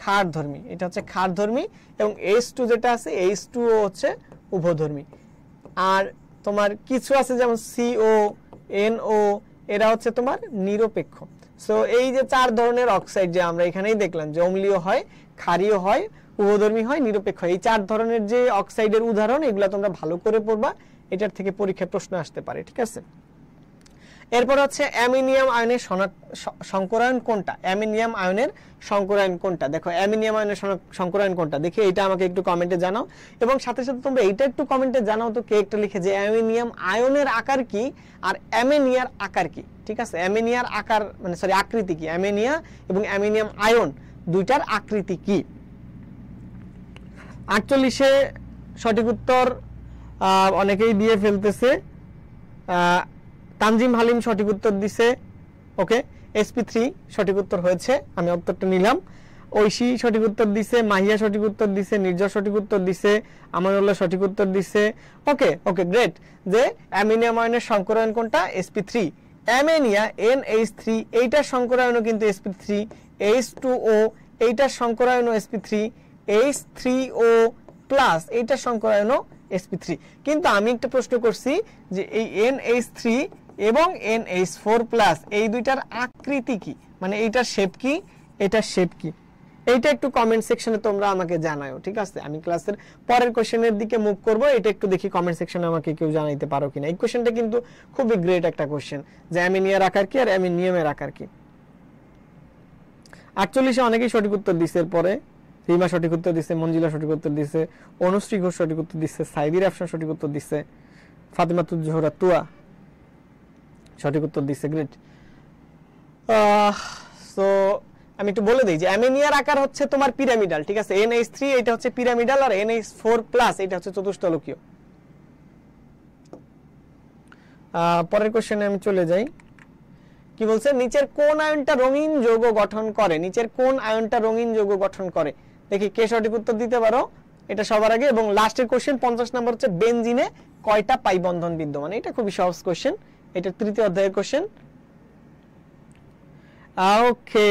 ক্ষারধর্মী, এটা হচ্ছে ক্ষারধর্মী। এবং H2 যেটা আছে H2O হচ্ছে উভধর্মী। আর তোমার কিছু আছে যেমন CO, NO, এরা হচ্ছে তোমার নিরপেক্ষ। সো এই যে 4 ধরনের অক্সাইড যে আমরা এখানেই দেখলাম যে অম্লীয় হয়, ক্ষারীয় হয়, উভধর্মী হয়, নিরপেক্ষ হয়। এই 4 ধরনের যে অক্সাইডের উদাহরণ এগুলো তোমরা ভালো করে পড়বা, এটার থেকে পরীক্ষায় প্রশ্ন আসতে পারে, ঠিক আছে। এরপর হচ্ছে অ্যামিনিয়াম আয়নের সংকরায়ন কোনটা? অ্যামিনিয়াম আয়নের সংকরায়ন কোনটা? দেখো অ্যামিনিয়াম আয়নের সংকরায়ন কোনটা, দেখি এটা আমাকে একটু কমেন্টে জানাও। এবং সাথে সাথে তোমরা এইটা একটু কমেন্টে জানাও তো কে একটা লিখে যে অ্যামিনিয়াম আয়নের আকার কি আর অ্যামিনিয়ার আকার কি, ঠিক আছে। অ্যামিনিয়ার আকার মানে সরি আকৃতি কি, অ্যামিনিয়া এবং অ্যামিনিয়াম আয়ন দুইটার আকৃতি কি। 48-এ সঠিক উত্তর অনেকেই দিয়ে ফেলতেছে। তানজিম হালিম সঠিক উত্তর দিছে, ওকে। sp3 সঠিক উত্তর হয়েছে, আমি উত্তরটা নিলাম। ঐশী সঠিক উত্তর দিছে, মাহিয়া সঠিক উত্তর দিছে, নির্জর সঠিক উত্তর দিছে, আমানুল্লাহ সঠিক উত্তর দিছে। ওকে ওকে গ্রেট। যে অ্যামিনিয়াম আয়নের সংকরায়ন কোনটা? sp3। অ্যামিনিয়া NH3 এইটার সংকরায়নও কিন্তু sp3। H2O এইটার সংকরায়নও sp3। H3O+ এইটার সংকরায়নও sp3। কিন্তু আমি একটা প্রশ্ন করছি যে এই NH3 এবং NH4+ এই দুইটার আকৃতি কি, মানে এইটার শেপ কি, এটার শেপ কি, এইটা একটু কমেন্ট সেকশনে তোমরা আমাকে জানাও, ঠিক আছে। আমি ক্লাসের পরের কোশ্চেনের দিকে মুভ করব, এটা একটু দেখি কমেন্ট সেকশনে আমাকে কেউ জানাইতে পারো কিনা। এই কোশ্চেনটা কিন্তু খুবই গ্রেট একটা কোশ্চেন যে অ্যামিনিয়ার আকার কি আর অ্যামিনিয়ামের আকার কি। 48-এ অনেকেই সঠিক উত্তর দিছে। এরপরে রিমা সঠিক উত্তর দিছে, মঞ্জিলা সঠিক উত্তর দিছে, অনুশ্রী ঘোষ সঠিক উত্তর দিছে, সাইদির আফসান সঠিক উত্তর দিছে, ফাতিমাতুজ জোহরা তুয়া সঠিক উত্তর দিছে, গ্রেট। সো আমি একটু বলে দেই যে অ্যামিনিয়ার আকার হচ্ছে তোমার পিরামিডাল, ঠিক আছে। NH3 এটা হচ্ছে পিরামিডাল আর NH4+ এটা হচ্ছে চতুস্তলকীয়। পরের কোশ্চেনে আমি চলে যাই। কি বলছে? নিচের কোন আয়নটা রঙিন যৌগ গঠন করে? নিচের কোন আয়নটা রঙিন যৌগ গঠন করে? দেখি কে সঠিক উত্তর দিতে পারো এটা সবার আগে। এবং লাস্টের কোশ্চেন 50 নম্বর হচ্ছে বেনজিনে কয়টা পাই বন্ধন বিদ্যমান? এটা খুবই সহজ কোশ্চেন, এটা 3য় অধ্যায়ের কোশ্চেন। ওকে,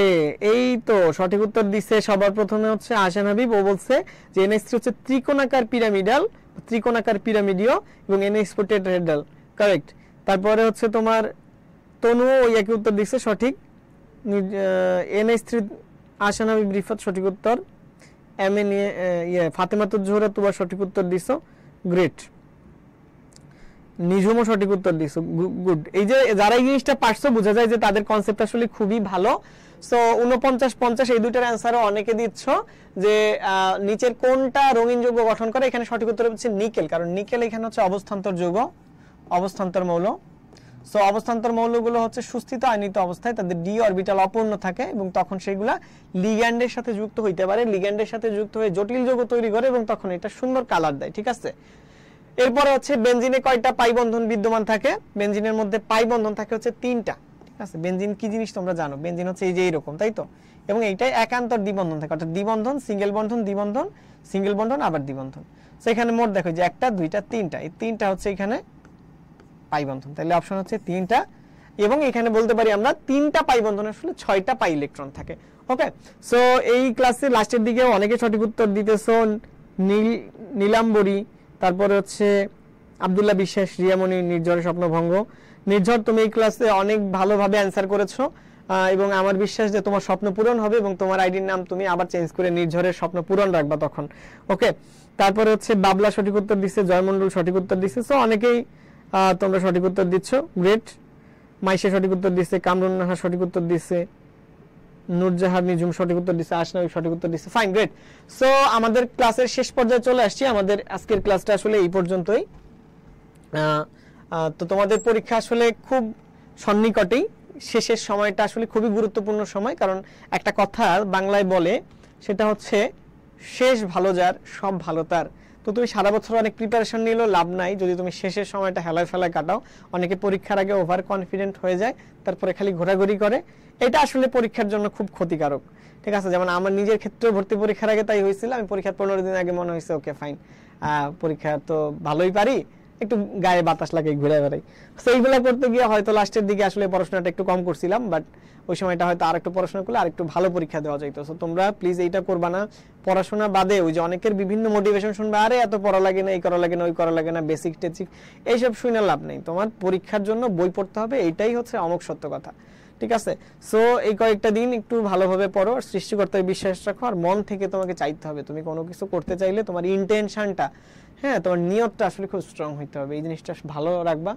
এই তো সঠিক উত্তর দিছে সবার প্রথমে হচ্ছে আশান হাবিব। ও বলছে যে NH3 হচ্ছে ত্রিকোণাকার পিরামিডাল, ত্রিকোণাকার পিরামিডীয় এবং NH4 টেট্রাহেড্রাল, কারেক্ট। তারপরে হচ্ছে তোমার তনু ওই একই উত্তর দিচ্ছে সঠিক। NH3 আশান হাবিব রিফাত সঠিক উত্তর। ফাতেমাতুজ জোহরা তুবা সঠিক উত্তর দিছো, গ্রেট। নিঝুমও সঠিক উত্তর দিছো, গুড। এই যে যারা এই জিনিসটা পারছো বোঝা যায় যে তাদের কনসেপ্ট আসলে খুবই ভালো। সো 49-50 এই দুইটার অ্যান্সারও অনেকে দিচ্ছ যে নিচের কোনটা রঙিন যৌগ গঠন করে। এখানে সঠিক উত্তর হচ্ছে নিকেল, কারণ নিকেল এখানে হচ্ছে অবস্থান্তর যৌগ। অবস্থান্তর মৌল। সো অবস্থান্তর মৌলগুলো হচ্ছে সুস্থিত আয়নিত অবস্থায় তাদের ডি অরবিটাল অপূর্ণ থাকে এবং তখন সেগুলা লিগ্যান্ডের সাথে যুক্ত হইতে পারে, লিগ্যান্ডের সাথে যুক্ত হয়ে জটিল যৌগ তৈরি করে এবং তখন এটা সুন্দর কালার দেয়। ঠিক আছে, এরপরে হচ্ছে বেনজিনে কয়টা পাই বন্ধন বিদ্যমান থাকে? বেনজিনের মধ্যে পাই বন্ধন থাকে হচ্ছে 3টা। ঠিক আছে, বেনজিন কি জিনিস তোমরা জানো, বেনজিন হচ্ছে এই যে এইরকম, তাই তো, এবং এইটাই একান্তর দ্বিবন্ধন থাকে, অর্থাৎ দ্বিবন্ধন, সিঙ্গেল বন্ধন, দ্বিবন্ধন, সিঙ্গেল বন্ধন, আবার দ্বিবন্ধন। সেখানে মোট দেখো যে 1টা 2টা 3টা, এই 3টা হচ্ছে এখানে পাই বন্ধন, তাহলে অপশন হচ্ছে 3টা। এবং এখানে বলতে পারি আমরা 3টা পাই বন্ধনে আসলে 6টা পাই ইলেকট্রন থাকে। ওকে, সো এই ক্লাসে লাস্টের দিকে অনেকে সঠিক উত্তর দিতেছো, নীলাম্বরী, তারপরে হচ্ছে আব্দুল্লাহ বিশ্বাস, রিয়ামণি, নির্ঝরের স্বপ্নভঙ্গ। নির্ঝর, তুমি এই ক্লাসে অনেক ভালোভাবে অ্যান্সার করেছো এবং আমার বিশ্বাস যে তোমার স্বপ্ন পূরণ হবে এবং তোমার আইডির নাম তুমি আবার চেঞ্জ করে নির্ঝরের স্বপ্ন পূরণ রাখবা তখন। ওকে, তারপরে হচ্ছে বাবলা সঠিক উত্তর দিচ্ছে, জয়মন্ডল সঠিক উত্তর দিচ্ছে। সো অনেকেই তোমরা সঠিক উত্তর দিচ্ছ, গ্রেট। মাইশা সঠিক উত্তর দিচ্ছে, কামরুন নাহা সঠিক উত্তর দিচ্ছে, নূরজাহান নিজুম সঠিক উত্তর দিচ্ছে, আসনাবি সঠিক উত্তর দিচ্ছে। Fine, great. সো আমাদের ক্লাসের শেষ পর্যায়ে চলে আসছি, আমাদের আজকের ক্লাসটা আসলে এই পর্যন্তই। তো তোমাদের পরীক্ষা আসলে খুব সন্নিকটেই, শেষের সময়টা আসলে খুবই গুরুত্বপূর্ণ সময়, কারণ একটা কথা বাংলায় বলে, সেটা হচ্ছে শেষ ভালো যার সব ভালো তার। তো তুমি সারা বছর অনেক প্রিপারেশন নিলেও লাভ নাই যদি তুমি শেষের সময়টা হেলায় ফেলায় কাটাও। অনেকে পরীক্ষার আগে ওভার কনফিডেন্ট হয়ে যায়, তারপরে খালি ঘোরাঘুরি করে, এটা আসলে পরীক্ষার জন্য খুব ক্ষতিকারক। ঠিক আছে, যেমন আমার নিজের ক্ষেত্রে ভর্তি পরীক্ষার আগে তাই হয়েছিল। আমি পরীক্ষার 15 দিন আগে মনে হয়েছে ওকে ফাইন, পরীক্ষা তো ভালোই পারি, একটু গায়ে বাতাস লাগে, ঘুরে বেড়াই। তো এইগুলো করতে গিয়ে হয়তো লাস্টের দিকে আসলে পড়াশোনাটা একটু কম করছিলাম, বাট ওই সময়টা হয়তো আর একটু পড়াশোনা করলে আর একটু ভালো পরীক্ষা দেওয়া যাইতো। সো তোমরা প্লিজ এইটা করবা না। পড়াশোনা বাদে ওই যে অনেকের বিভিন্ন মোটিভেশন শুনবে, আরে এত পড়া লাগে না, এই করা লাগে না, ওই করা লাগে না, বেসিক টেসিক এইসব শুনে লাভ নেই। তোমার পরীক্ষার জন্য বই পড়তে হবে, এইটাই হচ্ছে অমুক সত্য কথা। ঠিক আছে, সো এই কয়েকটা দিন একটু ভালোভাবে পড়ো, সৃষ্টিকর্তায় বিশ্বাস রাখো, আর মন থেকে তোমাকে চাইতে হবে। তুমি কোনো কিছু করতে চাইলে তোমার ইন্টেনশনটা, হ্যাঁ, তোমার নিয়তটা আসলে খুব স্ট্রং হইতে হবে। এই জিনিসটা ভালো রাখবা,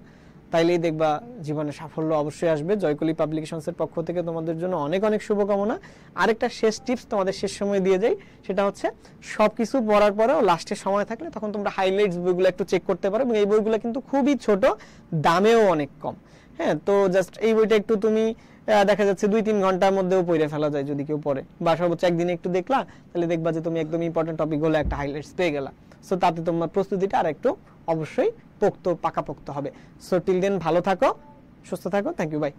তাইলেই দেখবা জীবনে সাফল্য অবশ্যই আসবে। জয়কলি পাবলিকেশনসের পক্ষ থেকে তোমাদের জন্য অনেক অনেক শুভকামনা। আরেকটা শেষ টিপস তোমাদের শেষ সময় দিয়ে যাই, সেটা হচ্ছে সবকিছু পড়ার পরেও লাস্টের সময় থাকলে তখন তোমরা হাইলাইটস বইগুলো একটু চেক করতে পারো, এবং এই বইগুলো কিন্তু খুবই ছোট, দামেও অনেক কম। হ্যাঁ, তো জাস্ট এই বইটা একটু তুমি দেখা যাচ্ছে 2-3 ঘন্টার মধ্যেও পড়ে ফেলা যায় যদি কেউ পড়ে, বা সর্বোচ্চ একদিনে একটু দেখলা, তাহলে দেখবা যে তুমি একদম ইম্পর্টেন্ট টপিক গুলো একটা হাইলাইটস পেয়ে গেলা। সো তাতে তোমার প্রস্তুতিটা আর একটু অবশ্যই পাকাপোক্ত হবে। সো টিল দেন ভালো থাকো, সুস্থ থাকো, থ্যাংক ইউ, বাই।